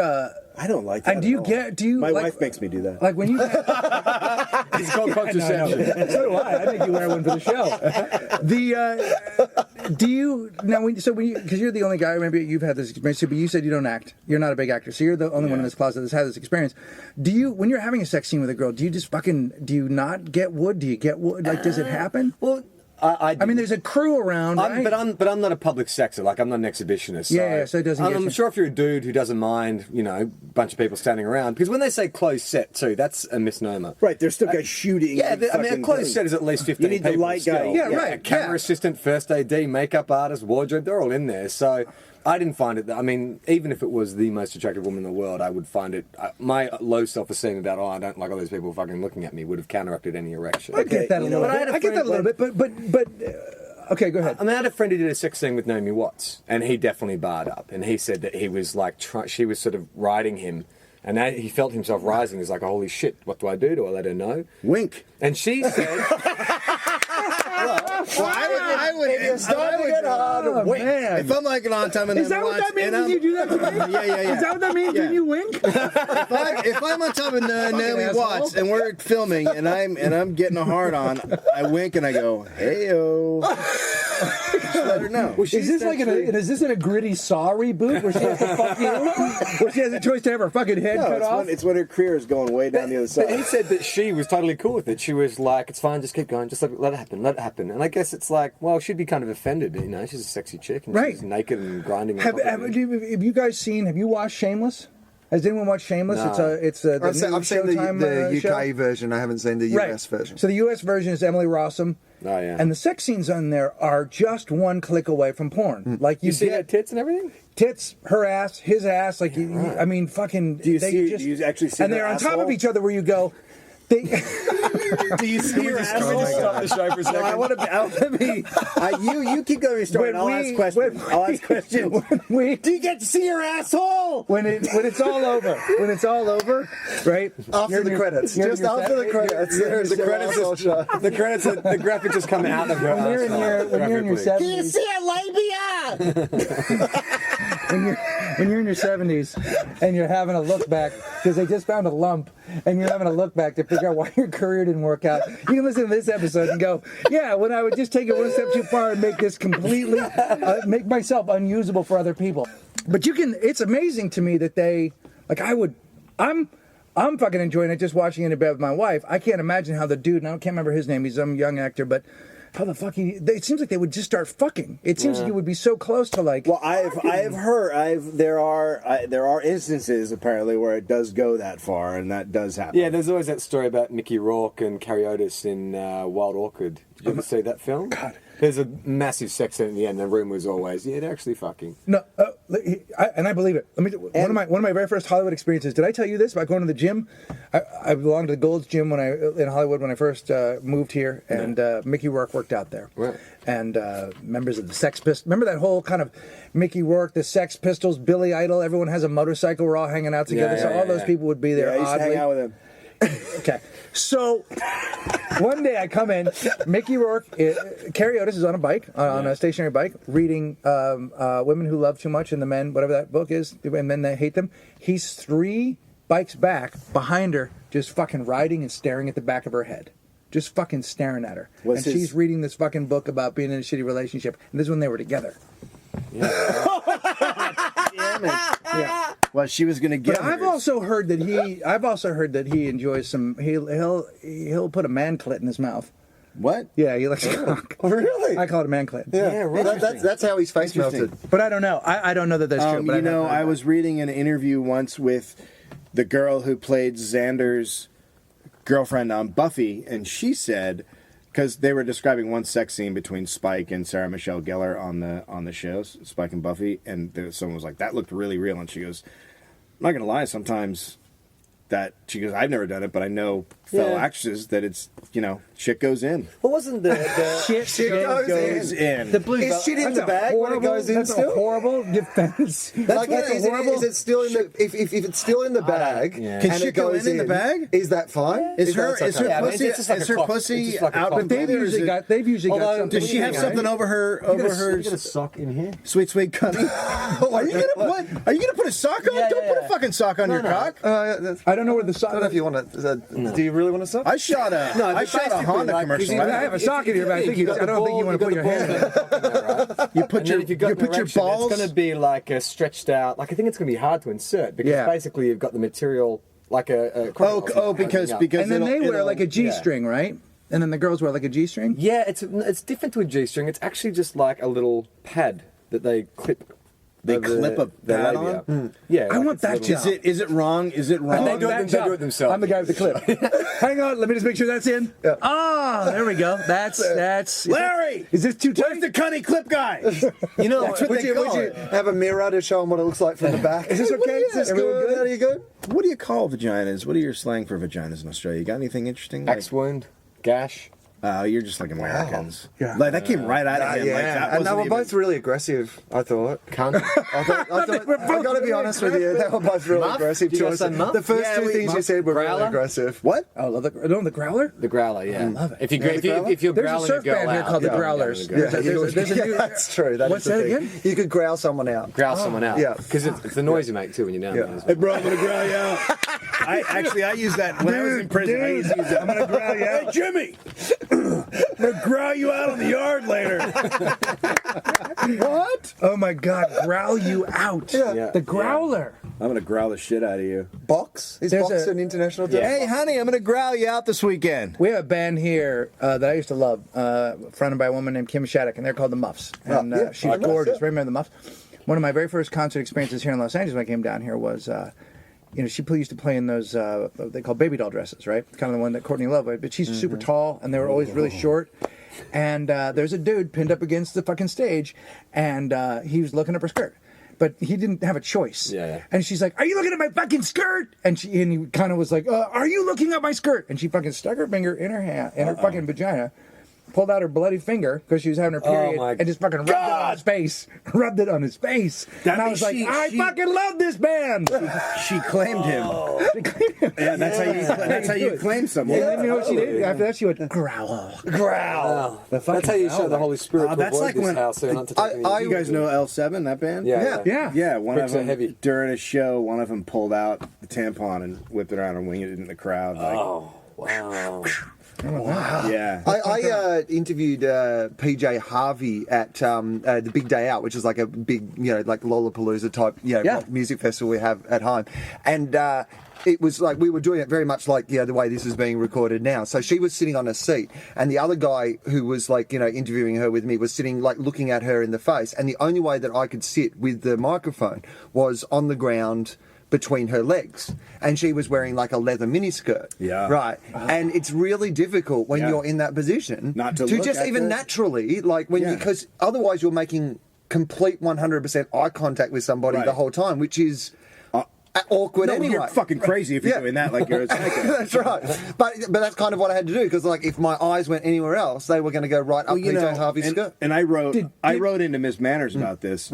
I don't like that. And do you at all. get? Do you? My like, wife makes me do that. Like when you. It's called contraception. So do I. I make you wear one for the show. Do you now? Because you're the only guy. Maybe you've had this experience, but you said you don't act. You're not a big actor, so you're the only one in this closet that's had this experience. Do you, when you're having a sex scene with a girl, do you just fucking? Do you not get wood? Do you get wood? Like, does it happen? Well, I mean, there's a crew around, right? but I'm not a public sexer. Like I'm not an exhibitionist. So it doesn't. I'm sure if you're a dude who doesn't mind, a bunch of people standing around. Because when they say closed set too, that's a misnomer. Right, there's still guys shooting. Yeah, a closed set is at least 15 You need the people. light guy. still. Yeah, right, A camera yeah. assistant, first AD, makeup artist, wardrobe, they're all in there. So I didn't find it. I mean, even if it was the most attractive woman in the world, I would find it. My low self-esteem about I don't like all those people fucking looking at me would have counteracted any erection. I get that a little bit. I get that a little bit, but okay, go ahead. I mean, I had a friend who did a sex scene with Naomi Watts, and he definitely barred up, and he said that he was like, she was sort of riding him, and he felt himself rising. He's like, holy shit, what do? Do I let her know? Wink. And she said, I would get hard. Wink. Man. If I'm like an on time and Is that what that means? Did you do that to me? Yeah. Is that what that means? Did you wink? If I'm on top of Naomi asshole. Watts and we're filming and I'm getting a hard on, I wink and I go, "Heyo." Just let her know. Is this in a Gritty Saw reboot where she has to fuck you? Where she has a choice to have her fucking head cut off? It's when her career is going way down the other but he side. said that she was totally cool with it. She was like, it's fine, just keep going, just let it happen. And I guess it's like, well, she'd be kind of offended, she's a sexy chick and Right. she's naked and grinding. Have you guys have you watched Shameless? Has anyone watched Shameless? No. It's the I've new seen Showtime, the UK show. version. I haven't seen the US version. So the US version is Emily Rossum. Oh, yeah. And the sex scenes on there are just one click away from porn. Like You see her get tits and everything? tits, her ass, his ass. Like I mean, fucking. Do you actually see And her they're on top asshole? of each other, where you go. They, Do you see her Can we just stop the show for a second? No, I want to be. You keep going your story. And I'll ask questions. I'll ask questions. Do you get to see her asshole? when it's all over, right? After the credits. Just after the credits. There's The your credits asshole just, shot. the graphics just come out of her. When you're in your arsehole, graphically. 70s, see her labia? when you're in your 70s, and you're having a look back because they just found a lump, and you're having a look back to figure out why your career didn't work out. You can listen to this episode and go, yeah, when I would just take it one step too far and make this completely, make myself unusable for other people. But it's amazing to me that I'm fucking enjoying it just watching it in bed with my wife. I can't imagine how the dude, and I can't remember his name, he's some young actor, but how the fuck it seems like they would just start fucking. It seems like you would be so close to like. Well, I've heard there are instances apparently where it does go that far, and that does happen. Yeah, there's always that story about Mickey Rourke and Carrie Otis in Wild Orchid. Did you ever see that film? God. There's a massive sex scene in the end. The room was always, they're actually fucking. No, and I believe it. One of my very first Hollywood experiences. Did I tell you this about going to the gym? I belonged to the Gold's Gym in Hollywood when I first moved here, and Mickey Rourke worked out there. Right. And members of the Sex Pistols. Remember that whole kind of Mickey Rourke, the Sex Pistols, Billy Idol. Everyone has a motorcycle. We're all hanging out together. So all those people would be there. I used to hang out with him. Okay, so one day I come in, Mickey Rourke, Carrie Otis is on a bike, on a stationary bike, reading Women Who Love Too Much and the Men, whatever that book is, and Men That Hate Them. He's 3 bikes back behind her, just fucking riding and staring at the back of her head. Just fucking staring at her. She's reading this fucking book about being in a shitty relationship. And this is when they were together. Damn it. Yeah. Well, she was gonna get. But I've also heard that he enjoys some. He'll put a man clit in his mouth. What? Yeah, he likes cock. Oh, really? I call it a man clit. Yeah, right. That's how his face melted. But I don't know. I don't know that that's true. But I was reading an interview once with the girl who played Xander's girlfriend on Buffy, and she said, because they were describing one sex scene between Spike and Sarah Michelle Gellar on the show, Spike and Buffy, and someone was like, that looked really real, and she goes, I'm not gonna lie, sometimes that, she goes, I've never done it, but I know fellow actresses that it's, shit goes in. What wasn't the shit goes in. The blue Is shit in the bag when it goes in That's still? a horrible defense. Like, is it still in the? If it's still in the bag, Yeah. Can and shit it go goes in the bag? Is that fine? Is her that okay? Yeah, I mean, pussy it's just like is a her cock. pussy It's just like a out cock. with They've usually got Although, Does she have something over her You got a sock in here? sweet cunny? Are you gonna put a sock on? Yeah, Don't yeah, put a fucking sock on your cock. I don't know where the sock. I don't know if you want to. Do you really want to suck? I shot a Honda commercial. I have a sock in here, but I don't think you want to put your hand in it. You put your balls. It's going to be like a stretched out. Like I think it's going to be hard to insert because Yeah. basically you've got the material like a. Because And then they wear like a G. G-string, right? And then the girls wear like a G-string. Yeah, it's different to a G-string. It's actually just like a little pad that they clip. They over clip a the pad labia. on? Yeah, I want it's a that little- job. Is it wrong? Is it wrong? They do it themselves. I'm the guy with the clip. Hang on, let me just make sure that's in. Ah, there we go. That's. Larry! Is this too Where's tight? the cunny clip guy? You know, That's what Would they you call it. have a mirror to show them what it looks like from the back? Is this okay? Is this Everyone good? good? Are you good? What do you call vaginas? What are your slang for vaginas in Australia? You got anything interesting? axe wound, gash. You're just like Americans. Yeah. Like that came right out of him. Like, that And they wasn't were even- both really aggressive, I thought. Cunt. I got to be honest with you, they were both really Muff? aggressive Do you guys choices. say muff? The first Yeah, two things you muff. said were really Growler? aggressive. What? Oh, the growler. The growler, yeah. I love it. If you Yeah, the growler? if you're There's a growling surf a girl band here out, called the yeah, Growlers. yeah, There's a new- That's true. What's that again? You could growl someone out. growl someone out. Yeah. because it's the noise you make too when you're down there. As Hey, well. bro, I'm gonna growl you out. I used that when I was in prison. I used to use that. I'm gonna growl you out. Hey, Jimmy! I'm gonna growl you out on the yard later. What? Oh my God! Growl you out. Yeah. The growler. I'm gonna growl the shit out of you. Box? Is There's box a- an international term? Hey, honey, I'm gonna growl you out this weekend. We have a band here that I used to love, fronted by a woman named Kim Shattuck, and they're called the Muffs. And yeah. she's Oh, nice, gorgeous. yeah. Remember the Muffs? One of my very first concert experiences here in Los Angeles when I came down here was, she used to play in those they call baby doll dresses, right? Kind of the one that Courtney Love would. But she's super tall, and they were always really short. And there's a dude pinned up against the fucking stage, and he was looking up her skirt. But he didn't have a choice. Yeah. And she's like, "Are you looking at my fucking skirt?" And he kind of was like, "Are you looking at my skirt?" And she fucking stuck her finger in her hand, in her fucking vagina, pulled out her bloody finger because she was having her period, my and just fucking rubbed it on his face. Rubbed it on his face. That and I means was like, she- I she- fucking love this band. She claimed him. Yeah, that's how you claim someone. And then you know what she did? After that, she went, growl. Wow. The fucking That's how you show growler. the Holy Spirit to that's avoid like this when- house. So not to take any You guys know L7, that band? Yeah. Yeah. One Bricks of are them heavy. during a show, one of them pulled out the tampon and whipped it around and winged it in the crowd. Like, Oh, wow. yeah. I interviewed PJ Harvey at the Big Day Out, which is like a big, like Lollapalooza type, rock music festival we have at home, and it was like we were doing it very much like the way this is being recorded now. So she was sitting on a seat, and the other guy who was like interviewing her with me was sitting like looking at her in the face, and the only way that I could sit with the microphone was on the ground between her legs, and she was wearing like a leather miniskirt. Yeah. Right. And it's really difficult when Yeah. you're in that position Not to look just at even the- naturally, like when Yeah. because otherwise you're making complete 100% eye contact with somebody Right. the whole time, which is awkward No, anyway. you're fucking crazy if you're Yeah. doing that. Like you're a psycho. That's right. But that's kind of what I had to do because like if my eyes went anywhere else, they were going to go right up PJ Harvey's skirt. and I wrote into Miss Manners about this.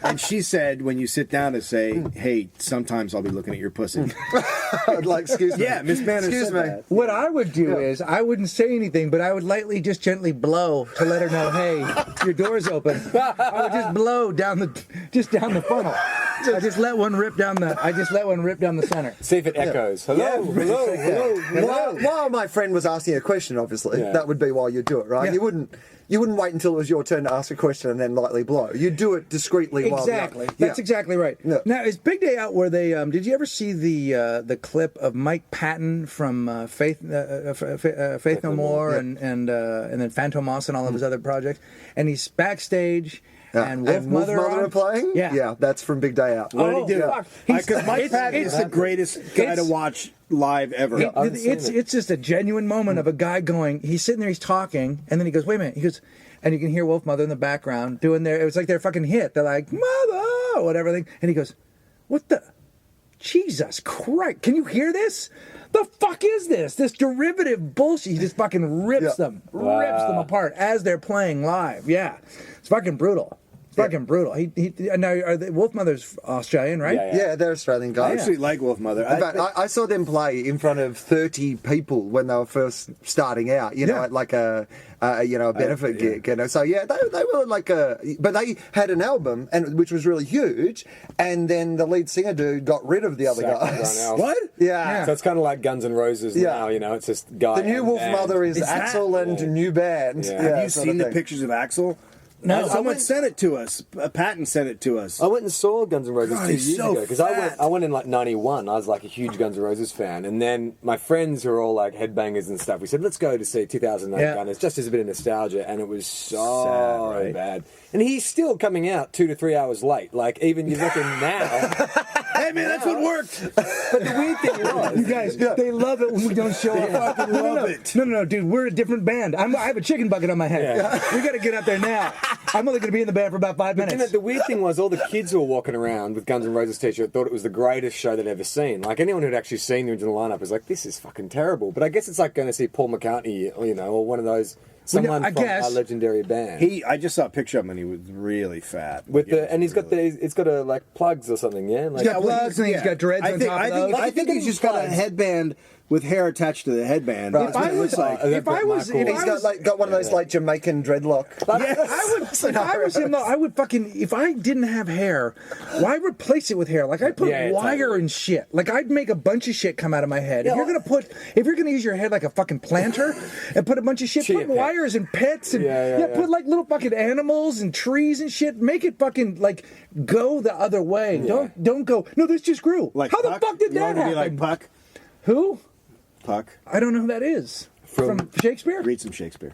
And she said, when you sit down to say, "Hey, sometimes I'll be looking at your pussy." Like, excuse me. Yeah, Miss Manners Excuse said me. that. What I would do is I wouldn't say anything, but I would lightly just gently blow to let her know, hey, your door's open. I would just blow down the funnel. I just let one rip down the center. See if it echoes. Hello, hello, hello. While my friend was asking a question, obviously, Yeah. that would be while you do it, right? Yeah. You wouldn't wait until it was your turn to ask a question and then lightly blow. You'd do it discreetly while Exactly. Yeah. That's exactly right. Yeah. Now, is Big Day out where they? Did you ever see the clip of Mike Patton from Faith No More yeah. and then Phantomos and all of his other projects? And he's backstage. And Wolf Mother are playing? Yeah. that's from Big Day Out. What did he do? fuck. Because Mike Patton is the it's- greatest guy to watch live ever. It's just a genuine moment of a guy going. He's sitting there, he's talking, and then he goes, "Wait a minute." He goes, and you can hear Wolf Mother in the background doing their. It was like their fucking hit. They're like "Mother," whatever thing, and he goes, "What the? Jesus Christ! Can you hear this? The fuck is this? This derivative bullshit." He just fucking rips them apart as they're playing live. Yeah, it's fucking brutal. Fucking brutal. He now Wolf Mother's Australian, right? Yeah, they're Australian I guys. actually like Wolf Mother. In fact, I saw them play in front of 30 people when they were first starting out. You know, Yeah. at like a benefit gig. You know, so yeah, they were like but they had an album which was really huge, and then the lead singer dude got rid of the other Sacked guys. everyone else. What? Yeah. So it's kind of like Guns N' Roses Yeah. now, you know, it's just guy. The new and Wolf band. Mother is that- Axel and Yeah. new band. Yeah. Have you sort seen of the thing. pictures of Axel? No. Someone sent it to us. Patton sent it to us. I went and saw Guns N' Roses God, 2 he's years so ago because fat. I went in like '91. I was like a huge Guns N' Roses fan, and then my friends who are all like headbangers and stuff, we said let's go to see 2008 Yeah. Gunners just as a bit of nostalgia, and it was so Sad, right? bad. And he's still coming out 2 to 3 hours late. Like even you reckon now. Hey man, that's what worked. But the weird thing was, You guys, they love it when we don't show up. fucking love it. No, dude, we're a different band. I have a chicken bucket on my head. Yeah. We got to get up there now. I'm only going to be in the band for about 5 you know, minutes. the weird thing was all the kids who were walking around with Guns N' Roses t-shirt thought it was the greatest show they'd ever seen. Like anyone who'd actually seen the original lineup was like, this is fucking terrible. But I guess it's like going to see Paul McCartney, you know, or one of those someone I from guess. a legendary band. I just saw a picture of him and he was really fat. With Like, the and he's got it's got a like plugs or something, yeah. Like, He's got plugs and he's got dreads on top of those. I think he's just got a headband with hair attached to the headband. Right. That's what it looks like. if I was Got one of those like Jamaican dreadlock. if I was him though, I would fucking if I didn't have hair, why replace it with hair? Like I'd put Yeah, wire totally. and shit. Like I'd make a bunch of shit come out of my head. If you're gonna use your head like a fucking planter and put a bunch of shit, Chia put pet. wires and pets and Yeah. put like little fucking animals and trees and shit. Make it fucking like go the other way. Yeah. Don't go. No, this just grew. Like How Puck? the fuck did You that want to be happen? like Puck? Who? Puck. I don't know who that is. From Shakespeare? Read some Shakespeare.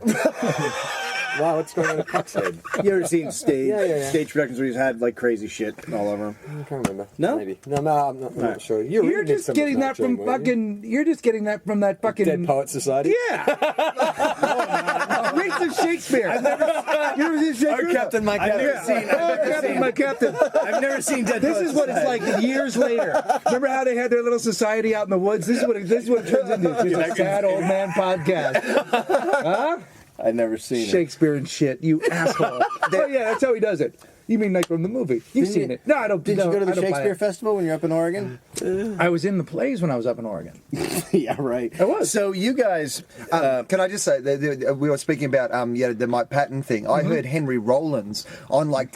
wow, what's going on at Puck's head? You ever seen stage Yeah. stage productions where he's had like crazy shit all over him? I can't remember. No? Maybe. No, I'm not sure. You're You're reading just some getting of that from Dream, weren't you? fucking. You're just getting that from that fucking. Dead Poets Society. Yeah. Read some Shakespeare. You ever seen Shakespeare? Captain, my I've never captain. seen. Captain, my captain. I've never seen Dead This Poets is what it's Society. like years later. Remember how they had their little society out in the woods? This is what it turns into. It's just a sad old man podcast. Huh? I've never seen it. Shakespeare and shit, you asshole. Oh yeah, that's how he does it. You mean like from the movie? You've seen it. No, I don't. Did no, you go to I the don't buy Shakespeare it. Festival when you're up in Oregon? I was in the plays when I was up in Oregon. Yeah, right. I was. So you guys, Can I just say, we were speaking about the Mike Patton thing. I heard Henry Rollins on like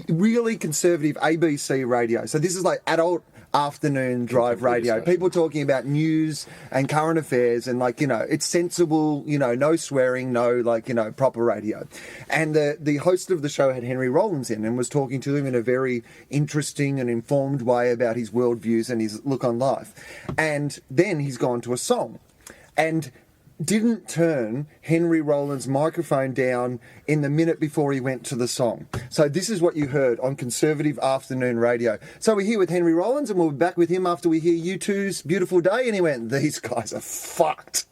really conservative ABC radio. So this is like adult afternoon drive radio. People talking about news and current affairs and like, it's sensible, no swearing, no like, proper radio. And the host of the show had Henry Rollins in and was talking to him in a very interesting and informed way about his worldviews and his look on life. And then he's gone to a song and didn't turn Henry Rollins' microphone down in the minute before he went to the song. So this is what you heard on conservative afternoon radio. So we're here with Henry Rollins, and we'll be back with him after we hear U2's Beautiful Day. And he went, these guys are fucked.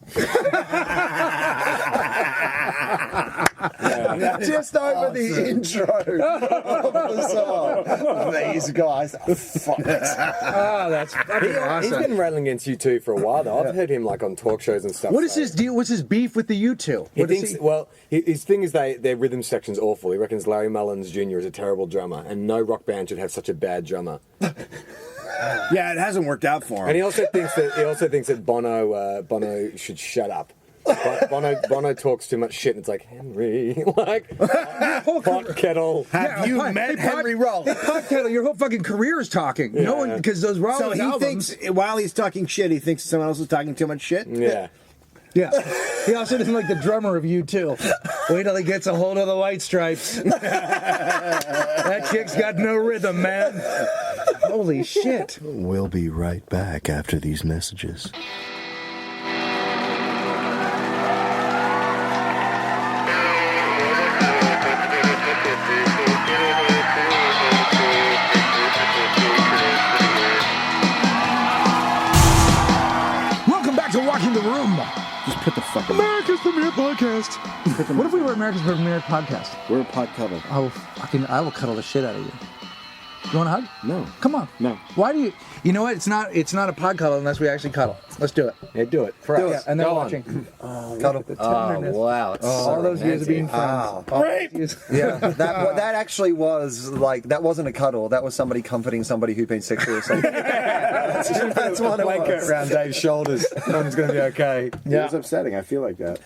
Just over the intro of the song. These guys are fucked. Oh, that's fucking awesome. He's been railing against U2 for a while though. I've heard him like on talk shows and stuff. What is his deal? What's his beef with the U2? He thinks, well, his thing is their rhythm section's awful. He reckons Larry Mullins Jr. is a terrible drummer, and no rock band should have such a bad drummer. Yeah, it hasn't worked out for him. And he also thinks that Bono should shut up. Bono talks too much shit, and it's like, Henry, like, pot kettle. Have you met Henry Rollins? Hey, Pot Kettle, your whole fucking career is talking. No one, because those Rollins So he albums. thinks, while he's talking shit, he thinks someone else is talking too much shit? Yeah. Yeah. He also doesn't like the drummer of U2. Wait till he gets a hold of the White Stripes. That chick's got no rhythm, man. Holy shit. We'll be right back after these messages. Welcome back to Walking the Room. Just put the fucking... America's premier podcast. What if we were America's premier podcast? We're a pot cuddle. I will cuddle the shit out of you. You want a hug? No. Come on. No. Why do you? You know what? It's not a pod cuddle unless we actually cuddle. Let's do it. Yeah, do it. For us. And then Go watching. Cuddle. The tenderness. wow. It's All those years of being friends. Rape! Yeah, that actually was like, that wasn't a cuddle. That was somebody comforting somebody who'd been sexually assaulted. That's what it was. around Dave's shoulders. Everyone's going to be okay. It was upsetting. I feel like that.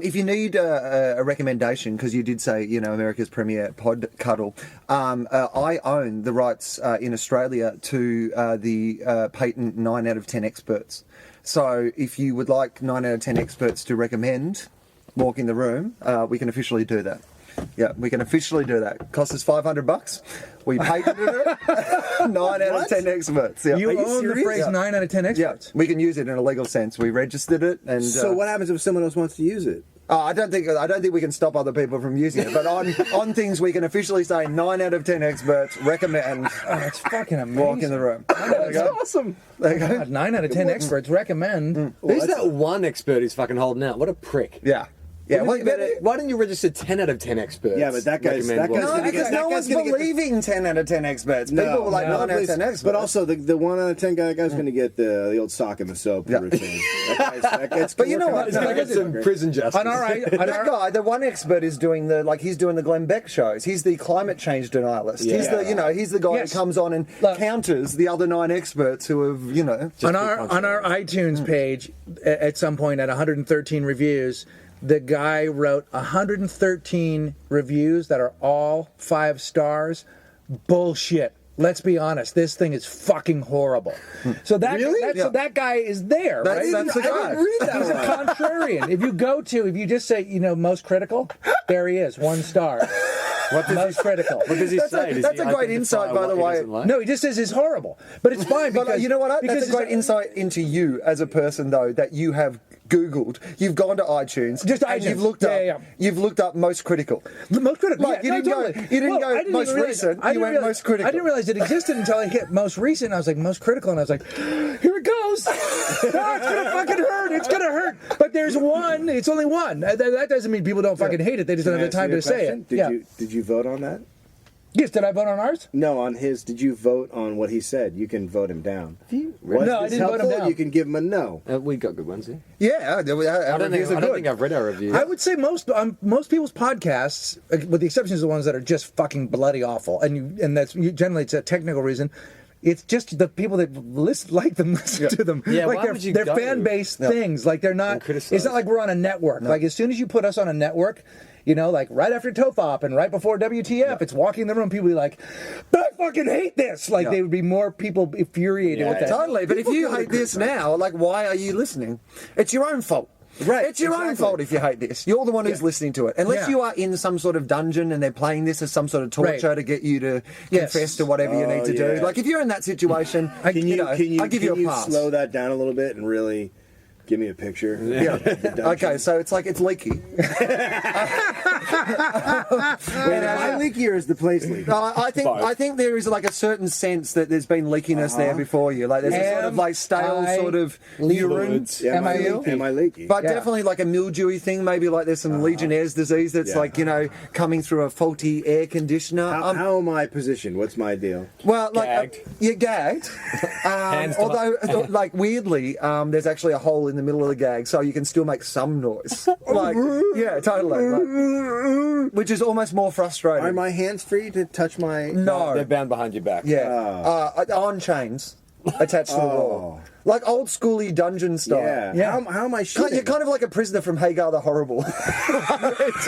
If you need a recommendation, because you did say, America's premier pod cuddle, I own the rights in Australia to the patent 9 out of 10 experts. So if you would like 9 out of 10 experts to recommend Walking the Room, we can officially do that. Yeah, we can officially do that. Cost us $500. We patented it. 9 out of 10 experts. Yeah. You Are own the serious? phrase 9 out of 10 Yeah, experts. we can use it in a legal sense. We registered it, and So what happens if someone else wants to use it? I don't think we can stop other people from using it. But on things we can officially say 9 out of 10 experts recommend. Oh, it's fucking amazing. Walk in the room. There you go. Awesome. There you go. God, 9 out of 10 experts recommend. Who's that one expert who's fucking holding out? What a prick. Yeah. Yeah. Well, Why didn't you register 10 out of 10 experts? Yeah, but that guy's Recommend gonna one? no, because no one's believing 10 out of 10 experts. People were like 9 out of 10 experts. But also, the 1 out of 10 guy's going to get the old sock in the soap routine. But you know what? He's going to get some prison justice. On our, That guy, the one expert, is doing he's doing the Glenn Beck shows. He's the climate change denialist. Yeah. He's the guy Yes. who comes on and counters the other 9 experts who have, on our iTunes page, at some point at 113 reviews, the guy wrote 113 reviews that are all 5 stars. Bullshit. Let's be honest. This thing is fucking horrible. So so that guy is there, right? That's the guy. He's a contrarian. If you just say, most critical, there he is, 1 star. Most critical. What does he say? That's a great insight, by the way. No, he just says it's horrible. But it's fine because... But you know what? That's a great insight into you as a person, though, that you have Googled. You've gone to iTunes. Just and iTunes. You've looked up. You've looked up most critical. The most critical. Like, Yeah, you didn't go I didn't most even realize- recent, I you didn't went realize- most critical. I didn't realize it existed until I hit most recent. I was like, most critical, and I was like, here it goes. It's gonna fucking hurt. It's gonna hurt. But there's one. It's only one. That doesn't mean people don't fucking hate it. They just don't have the time to say it. Did you vote on that? Yes. Did I vote on ours? No, on his. Did you vote on what he said? You can vote him down. No, I didn't vote him down. You can give him a no. We got good ones here. Yeah, I don't think I've read our reviews. I would say most people's podcasts, with the exceptions of the ones that are just fucking bloody awful, and that's generally it's a technical reason. It's just the people that like them listen to them. Yeah, like why would you they're go? fan-based things. Like they're not. criticize. It's not like we're on a network. Like as soon as you put us on a network, like right after TOFOP and right before WTF, it's Walking the Room. People be like, I fucking hate this. Like they would be more people infuriated with that. Totally. But if you hate this now, why are you listening? It's your own fault. Right. It's your own fault if you hate this. You're the one who's listening to it. Unless you are in some sort of dungeon and they're playing this as some sort of torture to get you to confess to whatever you need to do. Like if you're in that situation, I give you a pass. Slow that down a little bit and really Give me a picture. Yeah. Okay, so it's like it's leaky. Am I leaky or is the place leaky? No, I think there is like a certain sense that there's been leakiness there before you. Like there's a sort of like stale sort of urine. Am I leaky? But definitely like a mildewy thing. Maybe like there's some Legionnaire's disease that's like, you know, coming through a faulty air conditioner. How am I positioned? What's my deal? Well, like Gagged. you're gagged. Although, like weirdly, there's actually a hole in the middle of the gag, so you can still make some noise. Like, yeah, totally. Like, which is almost more frustrating. Are my hands free to touch my... No. They're bound behind your back. Yeah, on chains attached to the wall, like old schooly dungeon style. Yeah. How am I shooting? You're kind of like a prisoner from Hagar the Horrible.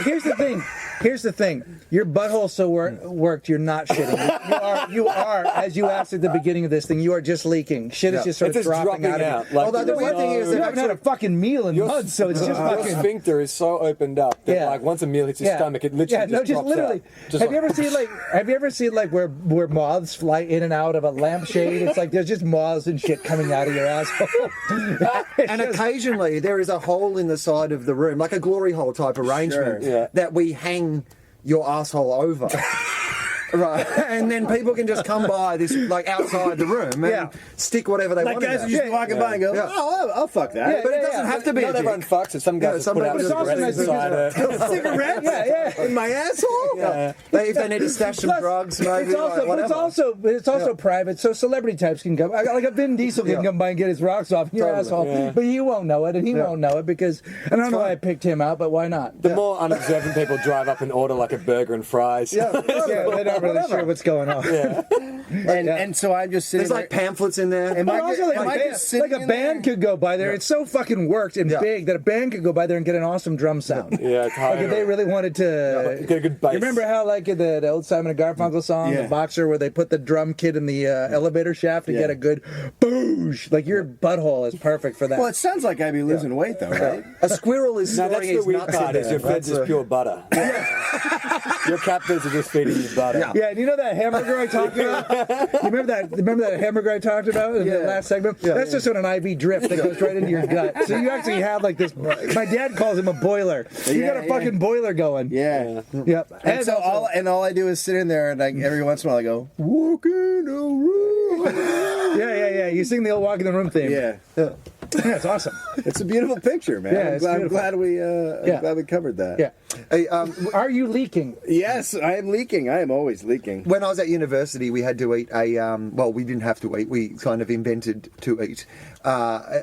Here's the thing. Here's the thing. Your butthole so worked. You're not shitting. You are, as you asked at the beginning of this thing. You are just leaking. Shit is just sort of It's just dropping out of you. Like, Although the weird thing is, You haven't had a fucking meal in months, so it's just your fucking. sphincter is so opened up that like once a meal hits your stomach, it literally just drops literally. out. Have you ever seen like where moths fly in and out of a lampshade? It's like there's just moths and shit coming out of your asshole. and occasionally there is a hole in the side of the room, like a glory hole type arrangement, that we hang your asshole over. Right, and then people can just come by this, like outside the room, and stick whatever they want. Like guys in are there. just walking by and go, "Oh, I'll fuck that." But it doesn't have to be. Not everyone fucks it. Some guys just put out it's also cigarettes nice inside it. Cigarettes? In my asshole? If they need to stash some drugs, maybe. It's also private, so celebrity types can come. Like a Vin Diesel can come by and get his rocks off in your asshole, but you won't know it, and he won't know it because. And I don't know why I picked him out, but why not? The more unobservant people drive up and order like a burger and fries. They're not really sure what's going on. And so I'm just sitting There's like pamphlets in there. But also, like a band could go by there. It's so fucking worked and big that a band could go by there and get an awesome drum sound. Yeah, Like if they really wanted to get a good bass. You remember how like in the old Simon and Garfunkel song, The Boxer, where they put the drum kit in the elevator shaft to get a good boosh? Like your butthole is perfect for that. Well, it sounds like I'd be losing weight though, right? A squirrel is No, storing that's the his weird nuts in part. Is there. your feds is pure butter. Your captors are just feeding you butter. Yeah, and you know that hamburger I talked about? You remember that hamburger I talked about in the last segment? That's just on an IV drip that goes right into your gut. So you actually have like this. My dad calls him a boiler. You got a fucking boiler going. Yeah. Yep. And so all I do is sit in there and like every once in a while I go, walking around. Yeah. You sing the old Walk in the Room theme. Yeah. Yeah, it's awesome. It's a beautiful picture, man. Yeah, I'm glad we covered that. Yeah. Hey, Are you leaking? Yes, I am leaking. I am always leaking. when I was at university, we had to eat well, we didn't have to eat. We kind of invented to eat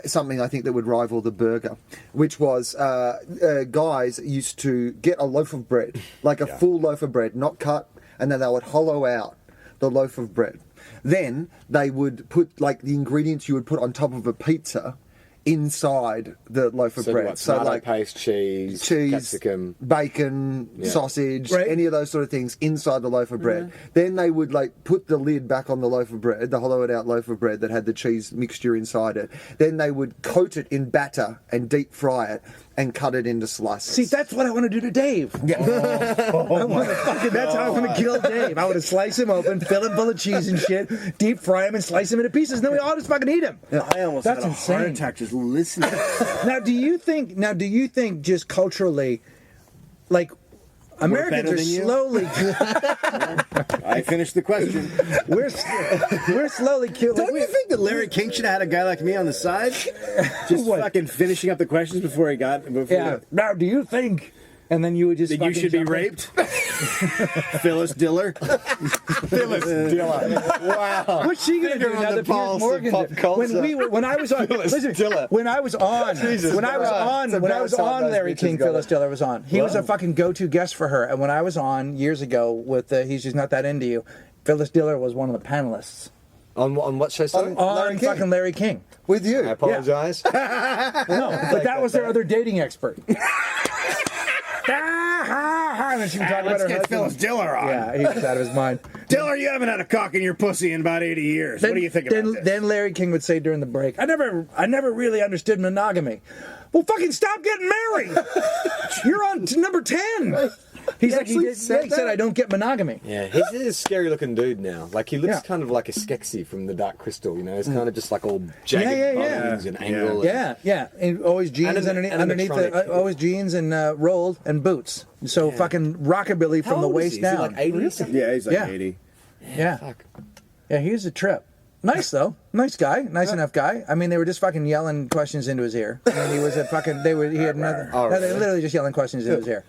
something I think that would rival the burger, which was guys used to get a loaf of bread, like a full loaf of bread, not cut, and then they would hollow out the loaf of bread. Then they would put like the ingredients you would put on top of a pizza inside the loaf of bread. So like paste, cheese, capsicum, bacon, sausage, Right. any of those sort of things inside the loaf of bread. Then they would like put the lid back on the loaf of bread, the hollowed out loaf of bread that had the cheese mixture inside it. Then they would coat it in batter and deep fry it and cut it into slices. See, that's what I want to do to Dave. Yeah. That's how I want to kill Dave. I want to slice him open, fill him full of cheese and shit, deep fry him and slice him into pieces, and then we all just fucking eat him. I almost That's had a heart insane. attack just listening. Now, do you think just culturally, like, Americans better are than you? slowly. I finished the question. we're slowly killing. Don't you think that Larry King should have had a guy like me on the side? Just What? fucking finishing up the questions before he got... Yeah. Now, do you think? And then you would just. That you fucking should be jump in? raped? Phyllis Diller? Phyllis Diller. Wow. What's she gonna do Finger on now the that Piers pulse of Morgan's pop culture. when I was on listen, Diller. when I was on Larry King, Phyllis Diller was on. He was a fucking go-to guest for her, and when I was on years ago with He's Just Not That Into You, Phyllis Diller was one of the panelists On what show? Sorry? on fucking Larry King. With you. I apologize. No, but that was their other dating expert. And then she was talking about Let's her get husband. Phyllis Diller on. Yeah, he was out of his mind. Diller, you haven't had a cock in your pussy in about 80 years. What do you think about this? Then Larry King would say during the break, I never really understood monogamy. Well, fucking stop getting married. You're on to number 10. He's like, he actually did, said he said, that? I don't get monogamy. Yeah, he's a scary looking dude now. Like he looks Yeah. kind of like a Skeksis from the Dark Crystal. You know, it's kind of just like all jagged Yeah. bones and angle. Yeah. And always jeans underneath animatronic. always jeans and rolled and boots. So fucking rockabilly How from the old is waist he? Is he down. like 80 or something? Yeah, he's like Yeah. 80. Yeah. Fuck. Yeah, he's a trip. Nice though, nice guy, nice enough guy. I mean, they were just fucking yelling questions into his ear. I mean, he was a fucking. He had nothing. Oh, No, they really? literally just yelling questions into his ear.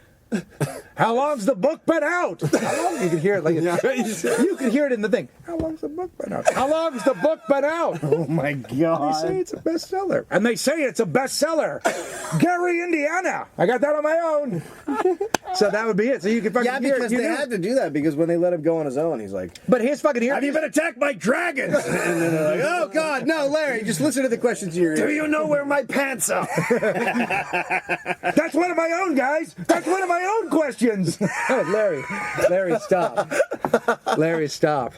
How long's the book been out? How long? You could hear it like you could hear it in the thing. How long's the book been out? How long's the book been out? Oh my They say god. it's a bestseller, and they say it's a bestseller. Gary, Indiana. I got that on my own. So that would be it. So you could fucking Yeah, hear because it. they had to do that because when they let him go on his own, he's like, But his fucking ear. "Have you been attacked by dragons?" And then they're like, "Oh God, no, Larry, just listen to the questions in your ear." Do you know where my pants are? That's one of my own, guys. That's one of my own questions. Larry, stop. Larry, stop.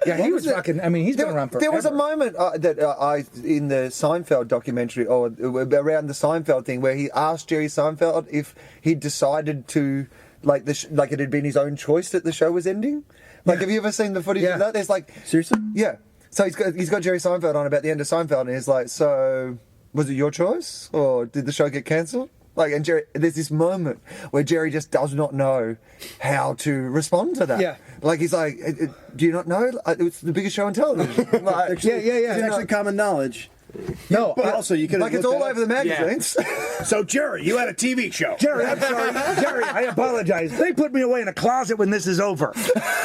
Yeah, he was fucking. I mean, he's been around forever. There was a moment that I in the Seinfeld documentary, or around the Seinfeld thing, where he asked Jerry Seinfeld if he decided to like like it had been his own choice that the show was ending. Like, have you ever seen the footage Yeah. of that? There's like, Seriously? yeah. So he's got Jerry Seinfeld on about the end of Seinfeld, and he's like, so was it your choice, or did the show get cancelled? Like, and Jerry, there's this moment where Jerry just does not know how to respond to that. Yeah. Like, he's like, do you not know? It's the biggest show on television. Like, Yeah. It's actually common knowledge. No, But also, you could like, it's all over the magazines. So, Jerry, you had a TV show. Jerry, I'm sorry. Jerry, I apologize. They put me away in a closet when this is over.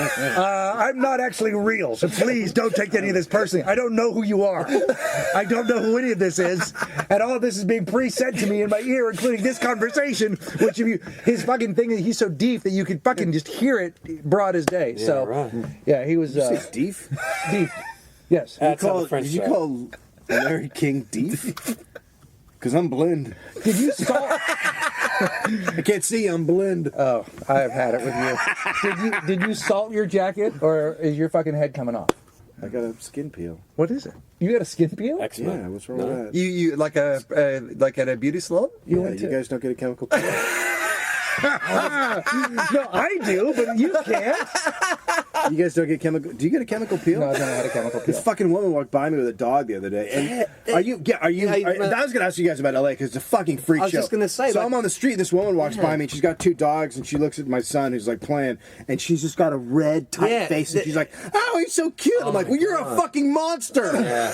I'm not actually real, so please don't take any of this personally. I don't know who you are. I don't know who any of this is. And all of this is being pre-sent to me in my ear, including this conversation, which his fucking thing, he's so deep that you could fucking just hear it broad as day. Yeah, So, right. yeah, he was Steve? deep. Yes. That's how the French Did you say. call Larry King Deef? Because I'm blind. Did you salt? I can't see, I'm blind. Oh, I have had it with you. Did you salt your jacket, or is your fucking head coming off? I got a skin peel. What is it? You got a skin peel? Eczema. Yeah, what's wrong with that? you like like at a beauty salon? Yeah, you guys don't get a chemical peel? No, I do, but you can't. You guys don't get chemical... Do you get a chemical peel? No, I don't know how to chemical peel. This fucking woman walked by me with a dog the other day. And I was going to ask you guys about LA because it's a fucking freak show. I was just gonna say, So like- I'm on the street, this woman walks by me, and she's got two dogs, and she looks at my son who's like playing, and she's just got a red, tight Yeah, face, and she's like, "Oh, he's so cute." I'm like, my "Well, you're a God. fucking monster. Yeah.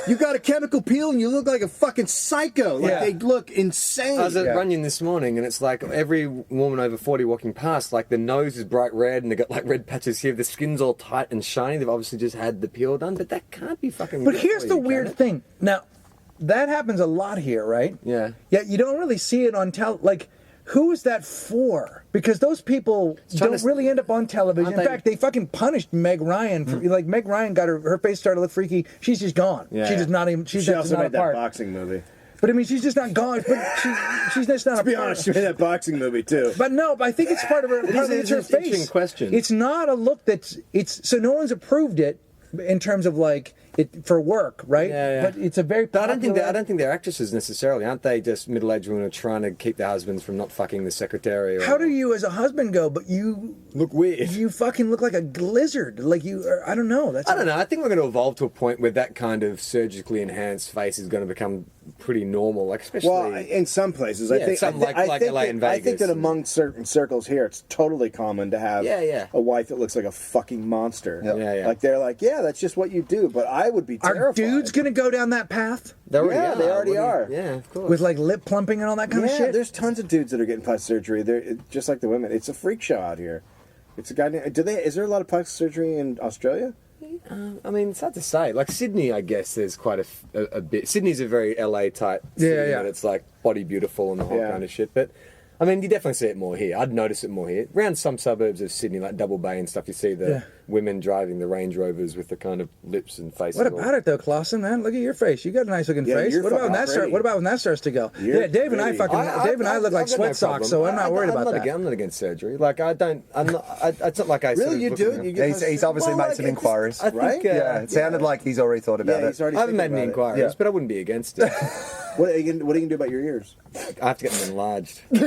You got a chemical peel, and you look like a fucking psycho. Like, Yeah. they look insane." I was at Yeah. Runyon this morning, and it's like every woman over 40 walking past, like the nose is bright red, and they got like red patches here. The skin's all tight and shiny. They've obviously just had the peel done, but that can't be fucking. But good here's for the you, can weird it? thing. Now, that happens a lot here, right? Yeah. Yet you don't really see it on like, who is that for? Because those people trying don't to- really end up on television. In Aren't they- fact, they fucking punished Meg Ryan for like Meg Ryan got her face started to look freaky. She's just gone. Yeah. She's just not even. She's She just also not made a that part. boxing movie. But I mean, she's just not gone. But she's just not a To be part. honest, she made that boxing movie too. But no, but I think it's part of her. Partly it's her it's an interesting face. question. It's not a look it's so no one's approved it in terms of like it for work, right? Yeah, yeah. But it's a very. But I don't think popular- I don't think they're actresses necessarily. Aren't they just middle-aged women who are trying to keep their husbands from not fucking the secretary? Or, How do you, as a husband, go? But you look weird? you fucking look like a lizard. Like you, or, I don't know. That's I don't know. I think we're going to evolve to a point where that kind of surgically enhanced face is going to become pretty normal. Like especially. Well, in some places, I Yeah, think some like I think LA that, and I think Vegas that and- among certain circles here, it's totally common to have Yeah. a wife that looks like a fucking monster. Yeah. Like they're like, yeah, that's just what you do. But I would be Are terrified. dudes gonna go down that path they already Yeah, are. they already What do you- are. Yeah, of course. with like lip plumping and all that kind Yeah, of shit? there's tons of dudes that are getting plastic surgery. They're just like the women. It's a freak show out here. It's a guy. Is there a lot of plastic surgery in Australia? I mean, it's hard to say. Like Sydney, I guess there's quite a bit. Sydney's a very LA type city. Yeah. That it's like body beautiful and the whole Yeah. kind of shit. But I mean, you definitely see it more here. I'd notice it more here. Around some suburbs of Sydney, like Double Bay and stuff, you see the women driving the Range Rovers with the kind of lips and faces. What about it though, Clausen? Man, look at your face. You got a nice looking Yeah, face. you're What about when fucking that start? pretty. What about when that starts to go? You're yeah, Dave and I pretty. fucking Dave and I look like I've got no sweat socks, problem. so I'm not worried about that. I'm not against surgery. Like I don't. I'm not. It's not like I. sort Really, of you look do? at them. You get He's obviously Well, made some like, it's- inquiries. I think, Right? Yeah, it sounded like he's already thought about Yeah, it. he's already. I haven't made thinking any about it. inquiries, Yeah. but I wouldn't be against it. What are you gonna do about your ears? I have to get them enlarged. You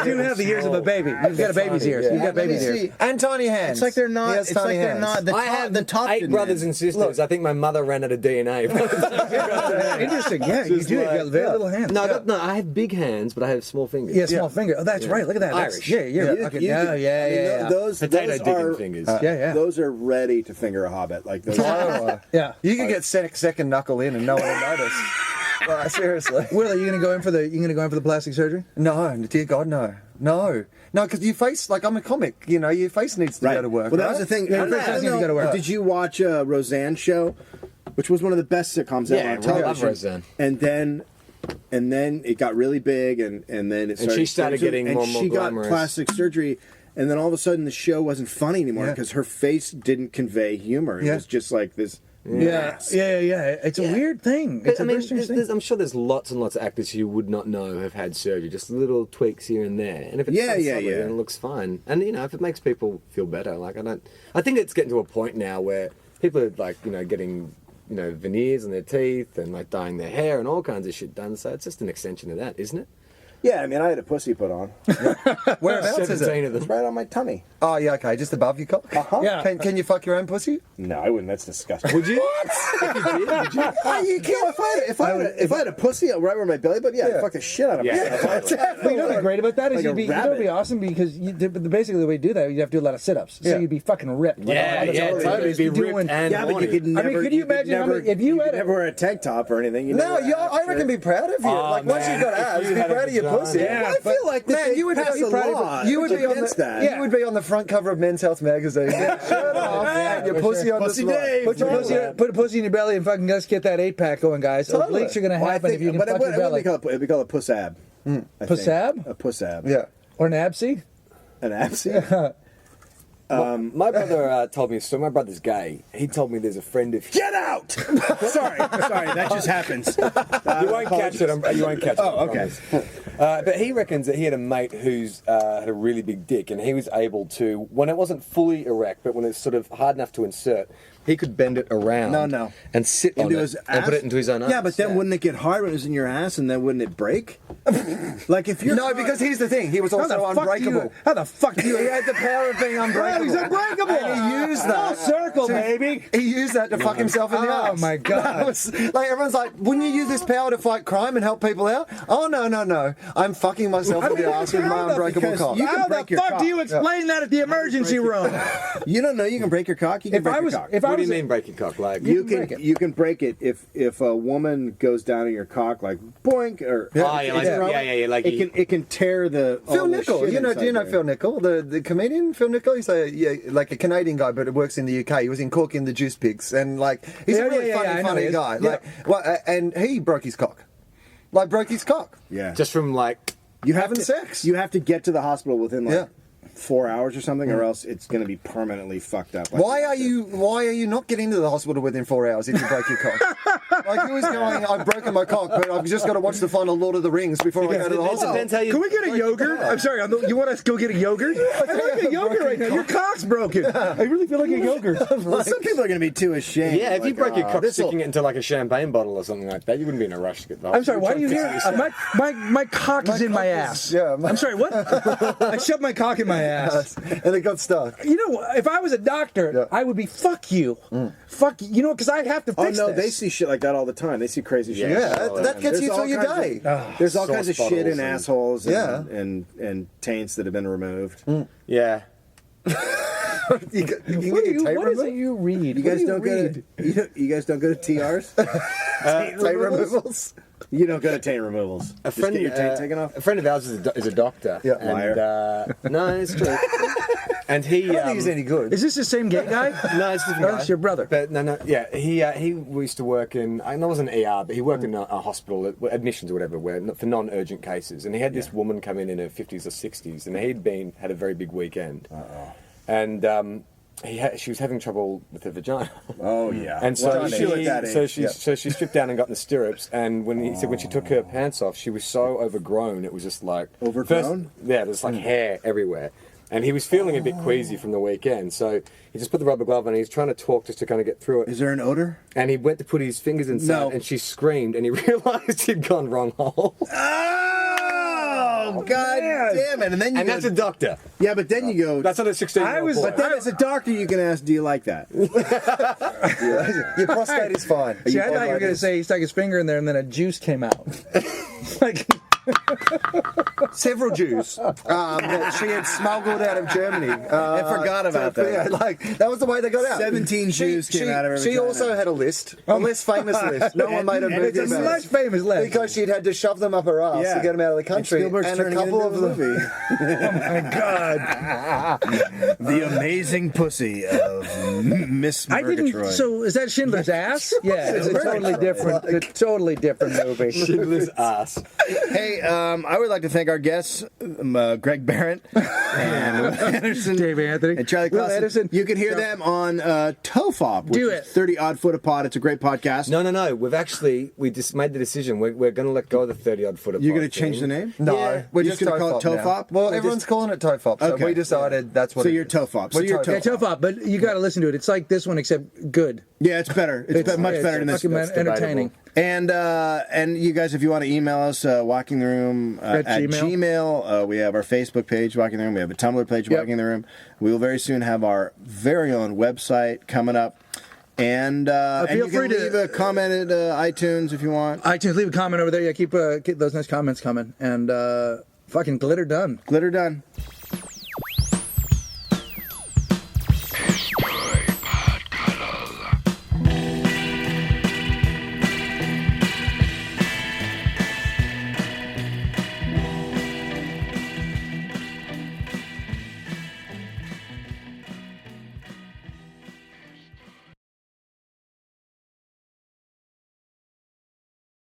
do have the ears of a baby. You've got a baby's ears. You've got baby's ears. And tiny hands. It's like they're not. He has It's like tiny they're hands. not. I have the top. 8 brothers and sisters. I think my mother ran out of DNA. Interesting. Yeah, you do. You got very little hands. No, I have big hands, but I have small fingers. Yeah, small finger. Oh, that's right. Look at that. That's- Irish. Yeah, yeah. You- Okay. you Yeah, could- yeah, I mean, yeah. Those Potato are digging fingers. Yeah. Those are ready to finger a hobbit. Like those. Yeah. You can get second knuckle in and no one will notice. Well, seriously. Will, are you gonna go in for the plastic surgery? No, dear God, no. No, because your face, like I'm a comic, your face needs to go to work. Well, that right? was the thing. Yeah, I your face does need to go to work. Did you watch Roseanne's show, which was one of the best sitcoms ever Yeah, on I television? love Roseanne. And then it got really big, and then it started. she started getting more and more she got glamorous. plastic surgery, and then all of a sudden the show wasn't funny anymore Yeah. because her face didn't convey humor. It Yeah. was just like this. Yeah. It's a weird thing. It's I a mean, very strange thing. I'm sure there's lots and lots of actors who you would not know have had surgery, just little tweaks here and there. And if it's Yeah, done yeah, subtly, yeah. then it looks fine. And if it makes people feel better, I think it's getting to a point now where people are getting veneers on their teeth and like dyeing their hair and all kinds of shit done. So it's just an extension of that, isn't it? Yeah, I mean, I had a pussy put on. Whereabouts is 17 it? of them. It's right on my tummy. Oh, yeah, okay, just above your cock. Yeah. Can you fuck your own pussy? No, I wouldn't. That's disgusting. Would you? Oh, you can't. If I had a pussy right where my belly button, I'd fuck the shit out of myself. Well, you know what's great about that is Like a you know rabbit. what'd be awesome because basically the way you do that you have to do a lot of sit-ups, so Yeah. you'd be fucking ripped. Yeah, Totally. Be ripped and Yeah, but you could I never. mean, could you imagine how many- if you had a- never wear a tank top or anything? You No, never I reckon be proud of you. like, once man, you've got if abs, you be had a proud of your vagina. pussy. Yeah, I feel like that Man, they you would pass be a law you would be on against the, that. You would be on the front cover of Men's Health magazine. Shirt off, and your pussy on Pussy display. Dave. Put a pussy in your belly and fucking let's get that 8-pack going, guys. Totally. Obliques are gonna Well, I happen think- if you can but fuck what your would belly. it'd be called a puss ab. I Puss think. ab? A puss ab. Yeah. Or an absy? An absy? My brother told me, so my brother's gay. He told me there's a friend of his. Get out! sorry, that just happens. You won't catch it. You won't catch it. Oh, I okay. promise. But he reckons that he had a mate who's had a really big dick, and he was able to, when it wasn't fully erect, but when it's sort of hard enough to insert, he could bend it around. No. And sit on Into it his and put ass? it into his own Yeah, ass. but then wouldn't it get hard when it was in your ass, and then wouldn't it break? Like if you're No, because here's the thing. He was How also the fuck do unbreakable. you? How the fuck do He you? had the power of being unbreakable. He's unbreakable. And he used that. Full circle, baby. He used that to fuck himself in the Oh, ass. my God. That was, like everyone's like, wouldn't you use this power to fight crime and help people out? Oh no. I'm fucking myself in the ass with my unbreakable because cock. you can How the break your fuck cock. do you explain that at the emergency room? You don't know you can break your cock. You can If break I your was, cock. if I What do was, you mean break your cock? Like, you can break it. can break it if a woman goes down in your cock like boink or Oh, yeah, like- yeah, like you- it can tear the all Phil the Nickel, shit do you know inside Phil Nickel, the comedian Phil Nickel? He's like a Canadian guy, but works in the UK. He was in Cork in the Juice Pigs, and like he's Yeah, a really yeah, yeah, I know funny he is. guy. Yeah. And he broke his cock, broke his cock. Yeah, just from like, you have having to, sex. You have to get to the hospital within like Yeah. 4 hours or something, or else it's going to be permanently fucked up. Why are you not getting to the hospital within 4 hours if you break your cock? Like who is going, I've broken my cock, but I've just got to watch the final Lord of the Rings before I go to the it hospital. depends how you. Can we get a yogurt? I'm sorry. You want us to go get a yogurt? I feel like a yogurt right now. Your cock's broken. I really feel like a yogurt. Well, some people are going to be too ashamed. Yeah, if you like, broke your cock this'll- sticking it into like a champagne bottle or something like that, you wouldn't be in a rush to get the I'm sorry. Why do you hear? My cock is in my cock ass. is- yeah, I'm sorry. What? I shoved my cock in my ass. And it got stuck. You know, if I was a doctor, Yeah. I would be fuck you, fuck you. You know, because I have to Oh fix no, this. they see shit like that all the time. They see crazy shit. Yeah, that gets There's you all through your kinds day. There's all kinds of Sauce shit bottles in and- assholes Yeah. and taints that have been removed. Yeah. You can What, get your tape what is it removed? you read? You guys don't go to you guys don't go to TRs? Tape removals? You don't go to taint removals. A friend, Just get your taint taken off. A friend of ours is a doctor. Yeah. And, no, it's true. And he. I don't think he's any good. Is this the same gay guy? No, it's a different No, guy. it's your brother. But no, yeah, he used to work in. I know it wasn't ER, but he worked in a hospital, admissions or whatever, for non-urgent cases. And he had this woman come in her 50s or 60s, and he'd had a very big weekend. And she was having trouble with her vagina. Oh yeah. And so Well, she at that age. so she stripped down and got in the stirrups. And when she took her pants off, she was so overgrown. It was just like Overgrown? There's like hair everywhere. And he was feeling a bit queasy from the weekend, so he just put the rubber glove on and he's trying to talk just to kind of get through it. Is there an odor? And he went to put his fingers inside No. and she screamed and he realised he'd gone wrong hole. Oh, God damn it. And then you And go, that's a doctor. yeah, but then you go, That's not a 16-year-old boy. but then as a doctor you can ask, do you like that? Your prostate is fine. See, I thought you were going to say he stuck his finger in there and then a juice came out. Like, Several Jews that she had smuggled out of Germany. I forgot about that. Yeah, like that was the way they got out. 17 Jews came out of her She vagina. also had a list, a less famous list. No one made a and movie it's a about much it. famous list. Because she'd had to shove them up her ass Yeah. to get them out of the country. Spielberg's And a turning couple it of into a them. movie. My God. The amazing pussy of Miss I didn't. Murgatroyd. So is that Schindler's Ass? Yeah, it's a totally different, a totally different movie. Schindler's ass. Hey, I would like to thank our guests, Greg Barrett and Will Anderson, Dave Anthony, and Charlie Will Clausen. Anderson. You can hear them on TOFOP, which Do is it. 30 Odd Foot a Pod. It's a great podcast. No. We just made the decision. We're going to let go of the 30-odd foot of You're going to change the name? No, Yeah. we're You're just gonna call it TOFOP now. TOFOP? Well, We're everyone's just- calling it TOFOP, so Okay. we decided that's what So it you're is. TOFOP. So We're you're Yeah, TOFOP. TOFOP, but you got to listen to it. It's like this one, except good. Yeah, it's better. It's much yeah, better than this. fucking That's entertaining. And you guys, if you want to email us, Walking the Room At at Gmail. Gmail. We have our Facebook page, Walking the Room. We have a Tumblr page, Yep. Walking the Room. We will very soon have our very own website coming up. And feel you can free to- leave a comment at iTunes if you want. iTunes, leave a comment over there. Yeah, keep those nice comments coming. And fucking glitter done. Glitter done.